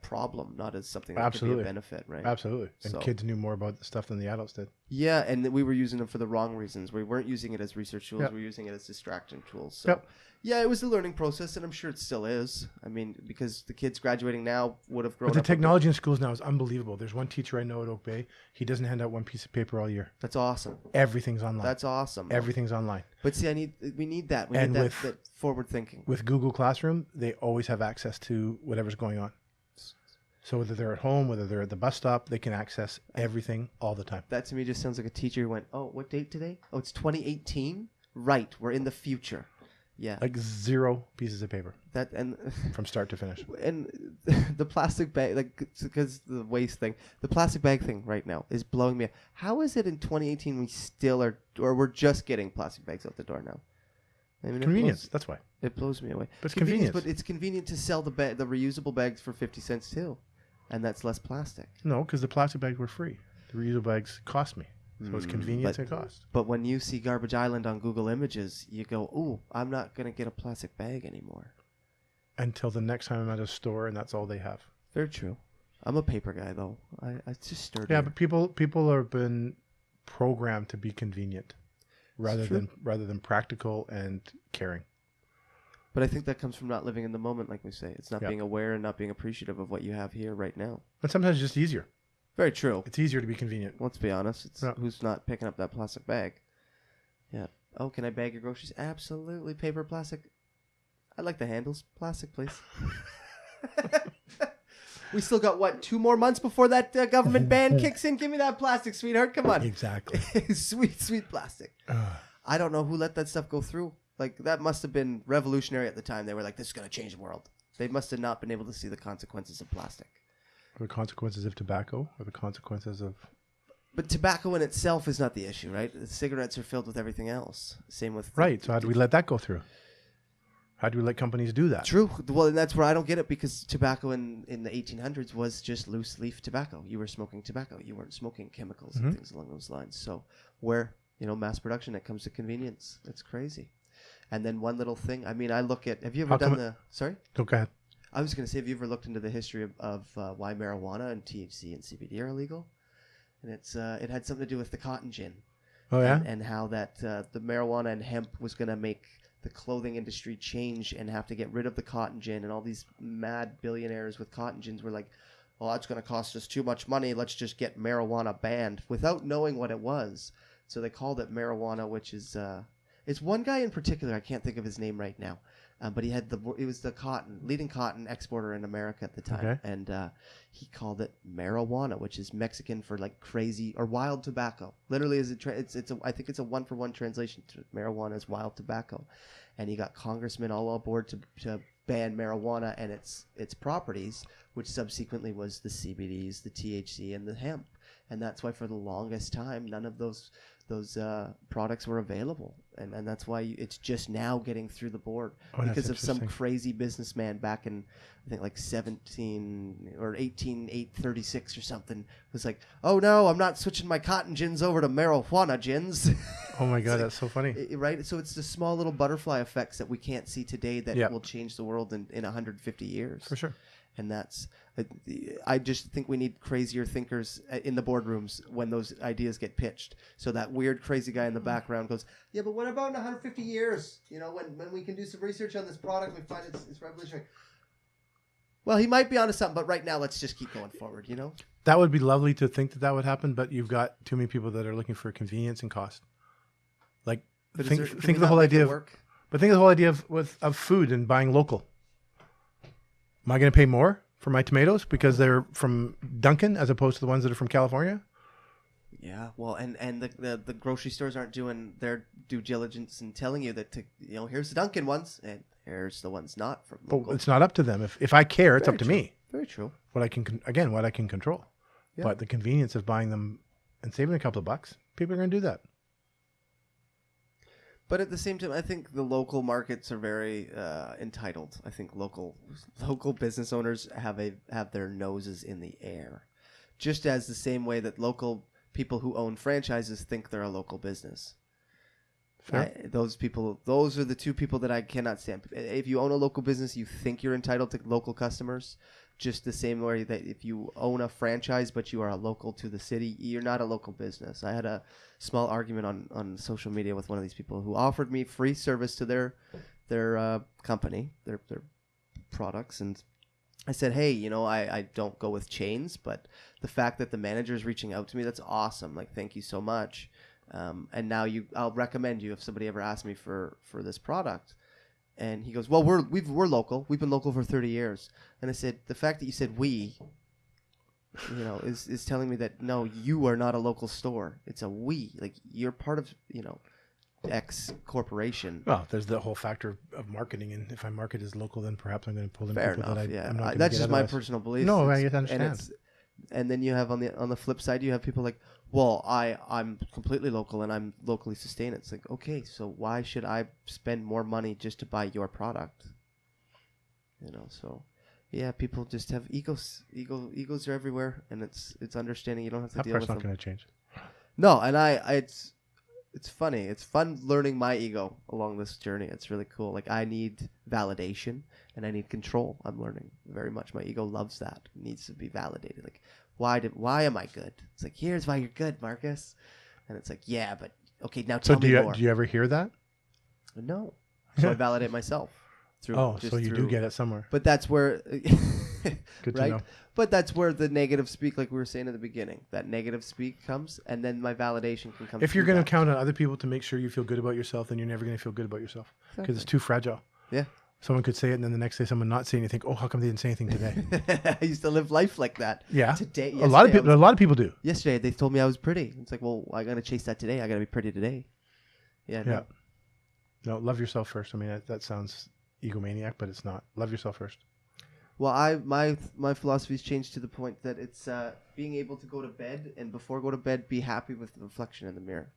problem, not as something that could be a benefit, right? Absolutely. And kids knew more about the stuff than the adults did. Yeah, and we were using them for the wrong reasons. We weren't using it as research tools. We were using it as distraction tools. So, yeah, it was a learning process, and I'm sure it still is. I mean, because the kids graduating now would have grown up. But the technology in schools now is unbelievable. There's one teacher I know at Oak Bay. He doesn't hand out one piece of paper all year. That's awesome. Everything's online. That's awesome. Everything's online. But see, we need that. We need that forward thinking. With Google Classroom, they always have access to whatever's going on. So whether they're at home, whether they're at the bus stop, they can access everything all the time. That to me just sounds like a teacher who went, "Oh, what date today? Oh, it's 2018. Right, we're in the future." Yeah, like 0 pieces of paper. That and from start to finish. And the plastic bag, like, because the waste thing, the plastic bag thing right now is blowing me. How is it in 2018 we still are, or we're just getting plastic bags out the door now? I mean, convenience. That's why it blows me away. But it's convenience. But it's convenient to sell the reusable bags for 50 cents too. And that's less plastic. No, because the plastic bags were free. The reusable bags cost me. So it's convenience and cost. But when you see Garbage Island on Google Images, you go, "Ooh, I'm not going to get a plastic bag anymore." Until the next time I'm at a store and that's all they have. Very true. I'm a paper guy, though. I just stirred. Yeah, but people have been programmed to be convenient rather than practical and caring. But I think that comes from not living in the moment, like we say. It's not being aware and not being appreciative of what you have here right now. But sometimes it's just easier. Very true. It's easier to be convenient. Let's be honest. It's who's not picking up that plastic bag? Yeah. Oh, can I bag your groceries? Absolutely. Paper, plastic. I like the handles. Plastic, please. We still got, 2 more months before that government ban kicks in? Give me that plastic, sweetheart. Come on. Exactly. Sweet plastic. I don't know who let that stuff go through. Like, that must have been revolutionary at the time. They were like, this is going to change the world. They must have not been able to see the consequences of plastic. The consequences of tobacco, or the consequences of... But tobacco in itself is not the issue, right? The cigarettes are filled with everything else. Same with... Right, so how do we let that go through? How do we let companies do that? True. Well, and that's where I don't get it, because tobacco in the 1800s was just loose leaf tobacco. You were smoking tobacco. You weren't smoking chemicals and things along those lines. So where, mass production, it comes to convenience. It's crazy. And then one little thing. I mean, I look at... Have you ever done the... Sorry? Oh, go ahead. I was going to say, have you ever looked into the history of why marijuana and THC and CBD are illegal? And it had something to do with the cotton gin. Oh, yeah? And how that the marijuana and hemp was going to make the clothing industry change and have to get rid of the cotton gin. And all these mad billionaires with cotton gins were like, well, that's going to cost us too much money. Let's just get marijuana banned, without knowing what it was. So they called it marijuana, which is... it's one guy in particular. I can't think of his name right now. But he had it was the leading cotton exporter in America at the time. Okay. And he called it marijuana, which is Mexican for like crazy or wild tobacco. Literally, I think it's a 1-for-1 translation. Marijuana is wild tobacco. And he got congressmen all aboard to ban marijuana and its properties, which subsequently was the CBDs, the THC, and the hemp. And that's why for the longest time, none of those products were available, and that's why it's just now getting through the board because of some crazy businessman back in, I think, like 1836 or something, was like, oh no, I'm not switching my cotton gins over to marijuana gins. Oh my god, that's so funny. Right? So it's the small little butterfly effects that we can't see today that will change the world in 150 years. For sure. And I just think we need crazier thinkers in the boardrooms when those ideas get pitched. So that weird, crazy guy in the background goes, yeah, but what about in 150 years? When we can do some research on this product, we find it's revolutionary. Well, he might be onto something, but right now, let's just keep going forward, That would be lovely to think that would happen, but you've got too many people that are looking for convenience and cost. Like, think of the whole idea of food and buying local. Am I going to pay more for my tomatoes because they're from Duncan as opposed to the ones that are from California? Yeah, well, and the grocery stores aren't doing their due diligence and telling you that here's the Duncan ones and here's the ones not from local. But it's not up to them. If I care, it's up to me. Very true. What I can control. Yeah. But the convenience of buying them and saving a couple of bucks, people are going to do that. But at the same time, I think the local markets are very entitled. I think local business owners have their noses in the air, just as the same way that local people who own franchises think they're a local business. Those are the two people that I cannot stand. If you own a local business, you think you're entitled to local customers, just the same way that if you own a franchise but you are a local to the city, you're not a local business. I had a small argument on social media with one of these people who offered me free service to their company, their products, and I said, hey, I don't go with chains, but the fact that the manager is reaching out to me, that's awesome. Like, thank you so much. And now I'll recommend you if somebody ever asks me for this product. And he goes, well, we're local. We've been local for 30 years. And I said, the fact that you said we, is telling me that, no, you are not a local store. It's a we. Like, you're part of, X corporation. Well, there's the whole factor of marketing. And if I market as local, then perhaps I'm going to pull in Fair people enough, that I'm not going to that's get just otherwise. my personal belief. No, I understand. And then you have on the flip side, you have people like, well, I'm completely local and I'm locally sustained. It's like, okay, so why should I spend more money just to buy your product? So yeah, people just have egos. Egos are everywhere, and it's understanding you don't have to deal with them. That's not going to change. No, and it's funny. It's fun learning my ego along this journey. It's really cool. Like, I need validation and I need control. I'm learning very much. My ego loves that. It needs to be validated. Like, why am I good? It's like, here's why you're good, Marcus. And it's like, yeah, but okay, now tell me more. Do you ever hear that? No. So I validate myself. So you do get it somewhere. But that's where Good to right? know. But that's where the negative speak, like we were saying at the beginning, that negative speak comes, and then my validation can come. If you're going to count on other people to make sure you feel good about yourself, then you're never going to feel good about yourself because it's too fragile. Yeah. Someone could say it, and then the next day someone not saying anything. Oh, how come they didn't say anything today? I used to live life like that. Yeah. Today, a lot of people do. Yesterday, they told me I was pretty. It's like, well, I got to chase that today. I got to be pretty today. Yeah. No. No, love yourself first. I mean, that sounds egomaniac, but it's not. Love yourself first. Well, my philosophy's changed to the point that it's being able to go to bed, and before go to bed, be happy with the reflection in the mirror.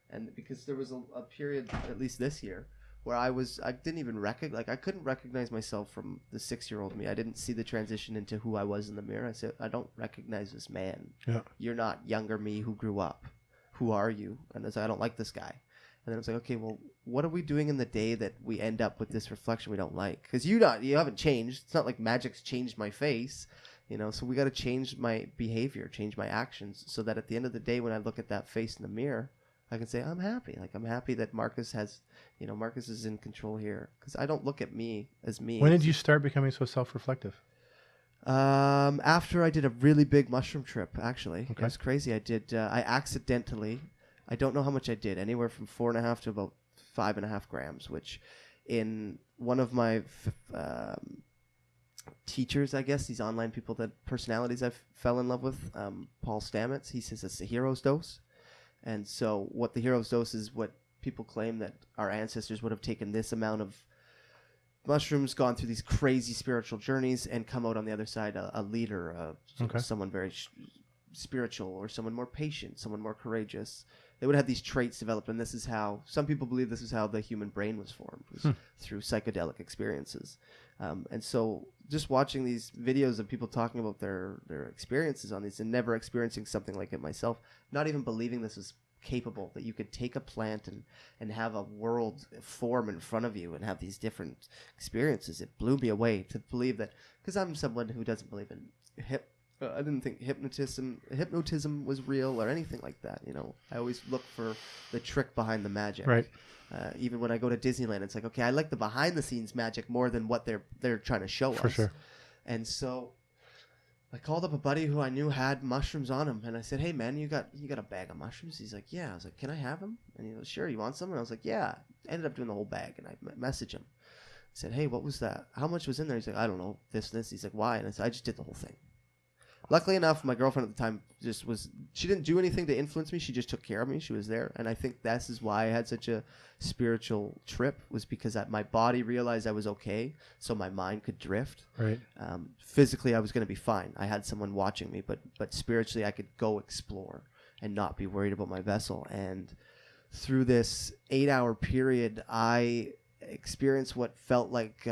And because there was a period, at least this year, where I didn't even I couldn't recognize myself from the 6-year-old me. I didn't see the transition into who I was in the mirror. I said, I don't recognize this man. Yeah. You're not younger me who grew up. Who are you? And I was like, I don't like this guy. And then I was like, okay, well, what are we doing in the day that we end up with this reflection we don't like? Because you haven't changed. It's not like magic's changed my face, So we got to change my behavior, change my actions, so that at the end of the day, when I look at that face in the mirror, I can say I'm happy. Like I'm happy that Marcus Marcus is in control here. Because I don't look at me as me. When did you start becoming so self-reflective? After I did a really big mushroom trip, actually. Okay. It was crazy. I accidentally. I don't know how much I did, anywhere from 4.5 to about 5.5 grams, which in one of my teachers, I guess, these online personalities I fell in love with, Paul Stamets, he says it's a hero's dose. And so what the hero's dose is what people claim that our ancestors would have taken this amount of mushrooms, gone through these crazy spiritual journeys, and come out on the other side a leader, someone very spiritual, or someone more patient, someone more courageous. They would have these traits developed, and this is how some people believe this is how the human brain was formed, through psychedelic experiences. And so just watching these videos of people talking about their experiences on these and never experiencing something like it myself, not even believing this is capable, that you could take a plant and have a world form in front of you and have these different experiences. It blew me away to believe that, because I'm someone who doesn't believe in I didn't think hypnotism was real or anything like that. I always look for the trick behind the magic. Right. Even when I go to Disneyland, it's like, okay, I like the behind the scenes magic more than what they're trying to show us. For sure. And so I called up a buddy who I knew had mushrooms on him, and I said, hey man, you got a bag of mushrooms? He's like, yeah. I was like, can I have them? And he was, sure, you want some? And I was like, yeah. Ended up doing the whole bag, and I messaged him. I said, hey, what was that? How much was in there? He's like, I don't know, this and this. He's like, why? And I said, I just did the whole thing. Luckily enough, my girlfriend at the time she didn't do anything to influence me. She just took care of me. She was there. And I think this is why I had such a spiritual trip, was because my body realized I was okay, so my mind could drift. Right. Physically, I was going to be fine. I had someone watching me, but spiritually, I could go explore and not be worried about my vessel. And through this 8-hour period, I experienced what felt like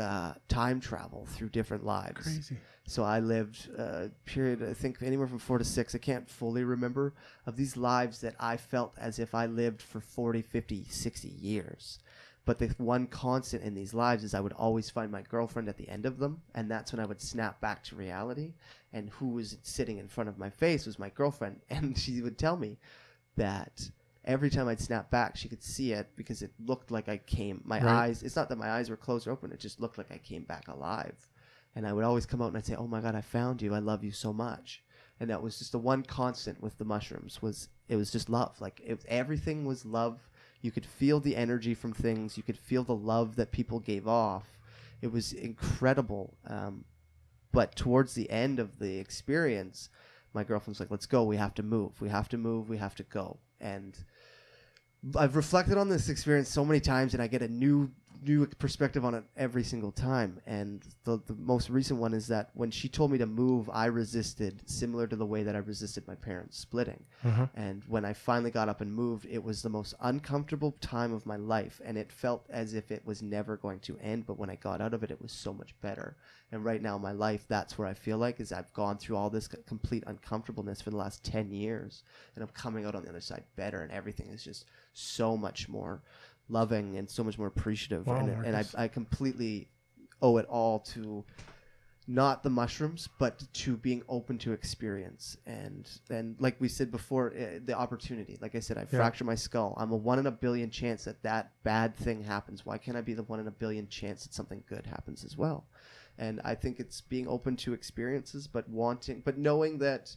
time travel through different lives. Crazy. So I lived a period, I think anywhere from 4 to 6, I can't fully remember, of these lives that I felt as if I lived for 40, 50, 60 years. But the one constant in these lives is I would always find my girlfriend at the end of them, and that's when I would snap back to reality. And who was sitting in front of my face was my girlfriend, and she would tell me that every time I'd snap back, she could see it, because it looked like my eyes, it's not that my eyes were closed or open, it just looked like I came back alive. And I would always come out and I'd say, oh my God, I found you. I love you so much. And that was just the one constant with the mushrooms, it was just love. Like everything was love. You could feel the energy from things. You could feel the love that people gave off. It was incredible. But towards the end of the experience, my girlfriend's like, let's go. We have to move. We have to move. We have to go. And I've reflected on this experience so many times, and I get a new perspective on it every single time. And the most recent one is that when she told me to move, I resisted, similar to the way that I resisted my parents splitting. And when I finally got up and moved, it was the most uncomfortable time of my life, and it felt as if it was never going to end. But when I got out of it, it was so much better. And right now in my life, that's where I feel like is I've gone through all this complete uncomfortableness for the last 10 years, and I'm coming out on the other side better, and everything is just so much more loving and so much more appreciative. Wow, and I completely owe it all to not the mushrooms, but to being open to experience. And like we said before, the opportunity. Like I said, I fractured my skull. I'm a 1 in a billion chance that bad thing happens. Why can't I be the 1 in a billion chance that something good happens as well? And I think it's being open to experiences, but knowing that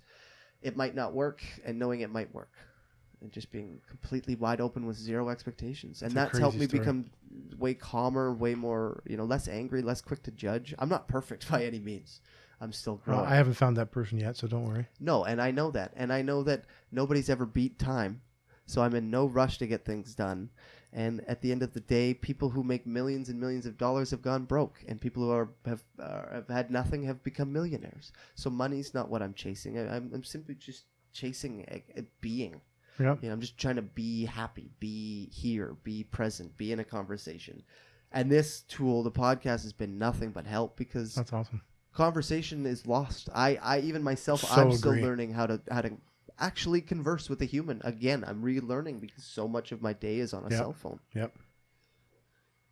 it might not work, and knowing it might work. And just being completely wide open with zero expectations. And that's helped me become way calmer, way more, less angry, less quick to judge. I'm not perfect by any means. I'm still growing. Well, I haven't found that person yet, so don't worry. No, and I know that. And I know that nobody's ever beat time. So I'm in no rush to get things done. And at the end of the day, people who make millions and millions of dollars have gone broke, and people who have had nothing have become millionaires. So money's not what I'm chasing. I'm simply just chasing a being. Yeah. I'm just trying to be happy, be here, be present, be in a conversation. And this tool, the podcast, has been nothing but help, because That's awesome. Conversation is lost. I even myself, So I'm still agree. learning how to actually converse with a human. Again, I'm relearning, because so much of my day is on a cell phone. Yep.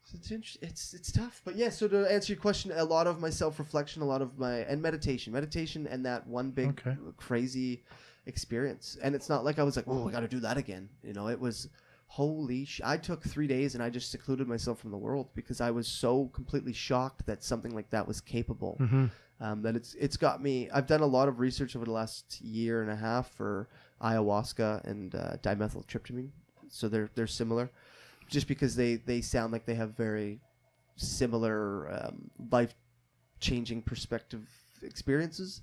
So it's tough. But yeah, so to answer your question, a lot of my self-reflection, a lot of and meditation and that one big crazy experience. And it's not like I was like, oh, I got to do that again. It was I took 3 days and I just secluded myself from the world, because I was so completely shocked that something like that was capable. That it's got me. I've done a lot of research over the last year and a half for ayahuasca and dimethyltryptamine. So they're similar, just because they sound like they have very similar life-changing perspective experiences.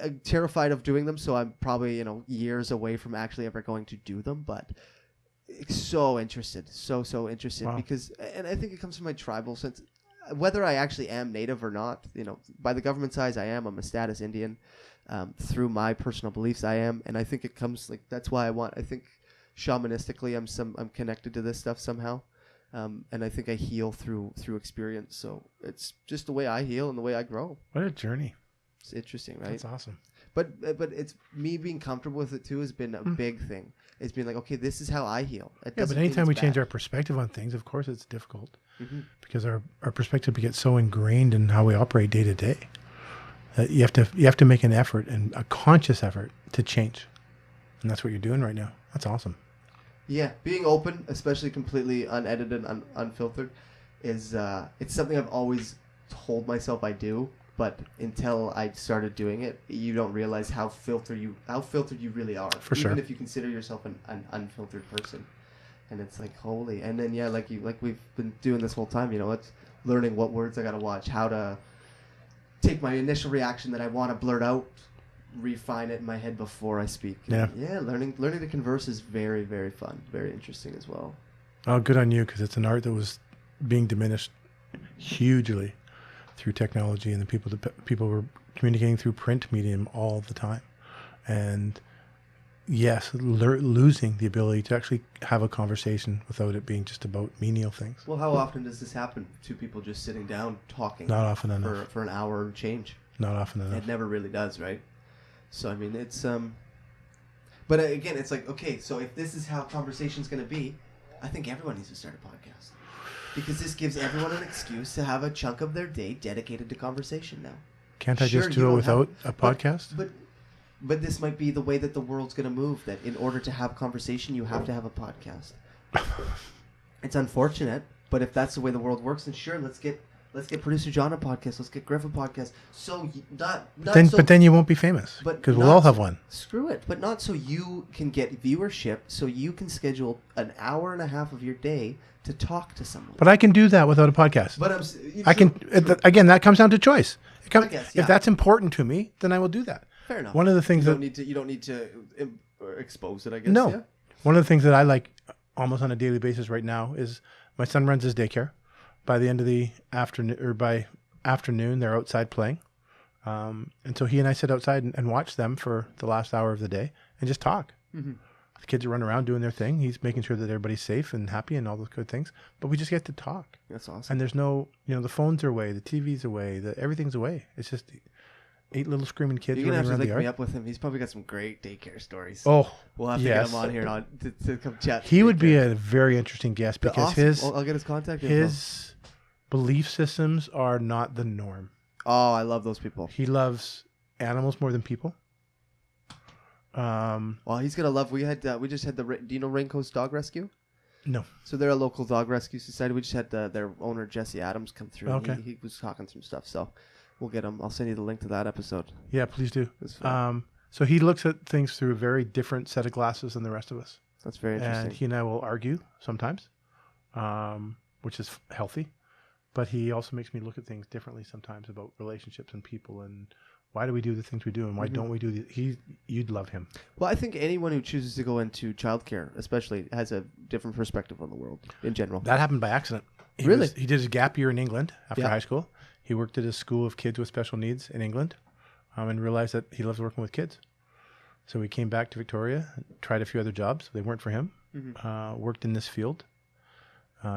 I'm terrified of doing them, so I'm probably years away from actually ever going to do them, but so interested, so interested. Wow. Because, and I think it comes from my tribal sense, whether I actually am native or not. By the government's eyes, I'm a status Indian. Through my personal beliefs, I am, and I think it comes that's why I think shamanistically I'm connected to this stuff somehow, and I think I heal through experience. So it's just the way I heal and the way I grow. What a journey. It's interesting, right? That's awesome. But it's me being comfortable with it too has been a big thing. It's been like, okay, this is how I heal. But anytime we change our perspective on things, of course it's difficult, because our perspective gets so ingrained in how we operate day to day that you have to make an effort, and a conscious effort, to change. And that's what you're doing right now. That's awesome. Yeah, being open, especially completely unedited and unfiltered, is it's something I've always told myself I do. But until I started doing it, you don't realize how filtered you really are. For sure. Even if you consider yourself an unfiltered person, and it's like, holy. And then like we've been doing this whole time. It's learning what words I gotta watch, how to take my initial reaction that I want to blurt out, refine it in my head before I speak. Yeah. Learning to converse is very, very fun, very interesting as well. Oh, good on you, because it's an art that was being diminished hugely through technology, and the people were communicating through print medium all the time, and yes, losing the ability to actually have a conversation without it being just about menial things. Well, how often does this happen? Two people just sitting down talking? Not often enough. For an hour and change. Not often enough. It never really does, right? So I mean, it's but again, it's like, okay, so if this is how conversation's going to be, I think everyone needs to start a podcast. Because this gives everyone an excuse to have a chunk of their day dedicated to conversation now. Can't I just do it without a podcast? But this might be the way that the world's going to move, that in order to have conversation, you have to have a podcast. It's unfortunate, but if that's the way the world works, then sure, let's get Producer John a podcast. Let's get Griffin podcast. But then you won't be famous, because we'll all have one. Screw it. But not so you can get viewership, so you can schedule an hour and a half of your day to talk to someone. But I can do that without a podcast. But I can. Again, that comes down to choice. I guess, yeah. If that's important to me, then I will do that. Fair enough. One of the things you don't need to expose it, I guess. No. Yeah? One of the things that I like almost on a daily basis right now is my son runs his daycare. By the end of the afternoon, or by afternoon, they're outside playing. And so he and I sit outside and watch them for the last hour of the day and just talk. Mm-hmm. The kids are running around doing their thing. He's making sure that everybody's safe and happy and all those good things. But we just get to talk. That's awesome. And there's no, the phones are away, the TV's away, everything's away. It's just 8 little screaming kids You're running gonna have around to the link yard. me up with him. He's probably got some great daycare stories. Oh, we'll have to get him on here to come chat. He would be a very interesting guest, because awesome. I'll get his contact info. His belief systems are not the norm. Oh, I love those people. He loves animals more than people. Well, he's gonna love. We just had do you know Raincoast Dog Rescue? No. So they're a local dog rescue society. We just had their owner Jesse Adams come through. Okay. He was talking some stuff, so we'll get him. I'll send you the link to that episode. Yeah, please do. So he looks at things through a very different set of glasses than the rest of us. That's very interesting. And he and I will argue sometimes, which is healthy. But he also makes me look at things differently sometimes, about relationships and people and Why do we do the things we do, and why don't we do you'd love him. Well, I think anyone who chooses to go into childcare, especially, has a different perspective on the world in general. That happened by accident. He did his gap year in England after high school. He worked at a school of kids with special needs in England, and realized that he loves working with kids. So he came back to Victoria, tried a few other jobs. They weren't for him. Worked in this field.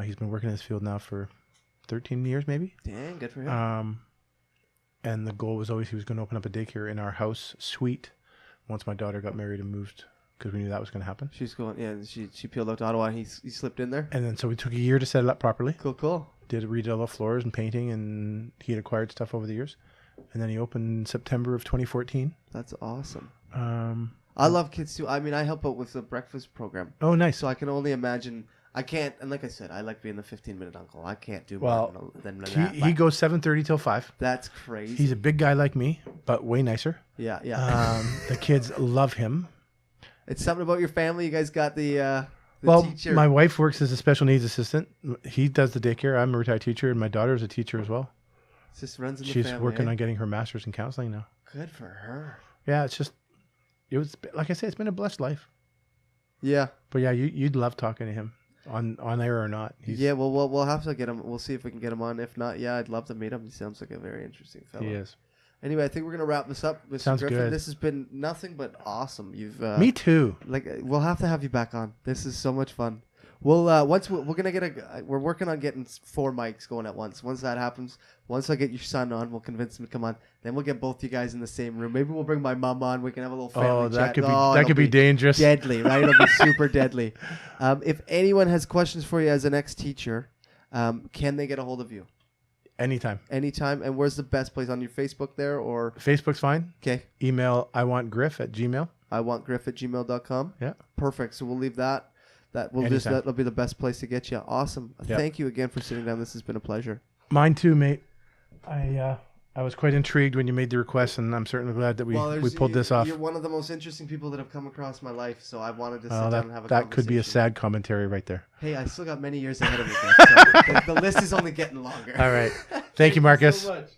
He's been working in this field now for 13 years, maybe. Dang, good for him. And the goal was always he was going to open up a daycare in our house suite once my daughter got married and moved, because we knew that was going to happen. She's going, she peeled out to Ottawa and he slipped in there. And then so we took a year to set it up properly. Cool. Did redid all the floors and painting, and he had acquired stuff over the years. And then he opened in September of 2014. That's awesome. I love kids too. I mean, I help out with the breakfast program. Oh, nice. So I can only imagine. I can't, and like I said, I like being the 15-minute uncle. I can't do well, more than that. He goes 7:30 till 5. That's crazy. He's a big guy like me, but way nicer. Yeah. The kids love him. It's something about your family. You guys got the teacher. My wife works as a special needs assistant. He does the daycare. I'm a retired teacher, and my daughter is a teacher as well. It just runs in the She's family. working on getting her master's in counseling now. Good for her. Yeah, it was like I say, it's been a blessed life. Yeah. But yeah, you'd love talking to him. On air or not. Well, we'll have to get him. We'll see if we can get him on. If not, I'd love to meet him. He sounds like a very interesting fellow. He is. Anyway, I think we're gonna wrap this up, Mr. Sounds Griffin. good. This has been nothing but awesome. You've me too. We'll have to have you back on. This is so much fun. We'll once we're gonna get we're working on getting 4 mics going at once. Once that happens, once I get your son on, we'll convince him to come on. Then we'll get both you guys in the same room. Maybe we'll bring my mom on. We can have a little family chat. That could be dangerous. Deadly, right? It'll be super deadly. If anyone has questions for you as an ex-teacher, can they get a hold of you? Anytime. And where's the best place, on your Facebook there or? Facebook's fine. Okay. Email iwantgriff@gmail. iwantgriff@gmail.com. Yeah. Perfect. So we'll leave that. That'll be the best place to get you. Awesome. Yep. Thank you again for sitting down. This has been a pleasure. Mine too, mate. I was quite intrigued when you made the request, and I'm certainly glad that we pulled this off. You're one of the most interesting people that have come across my life, so I wanted to sit down and have a conversation. That could be a sad commentary right there. Hey, I still got many years ahead of me, so the list is only getting longer. All right. Thank you, Marcus. So much.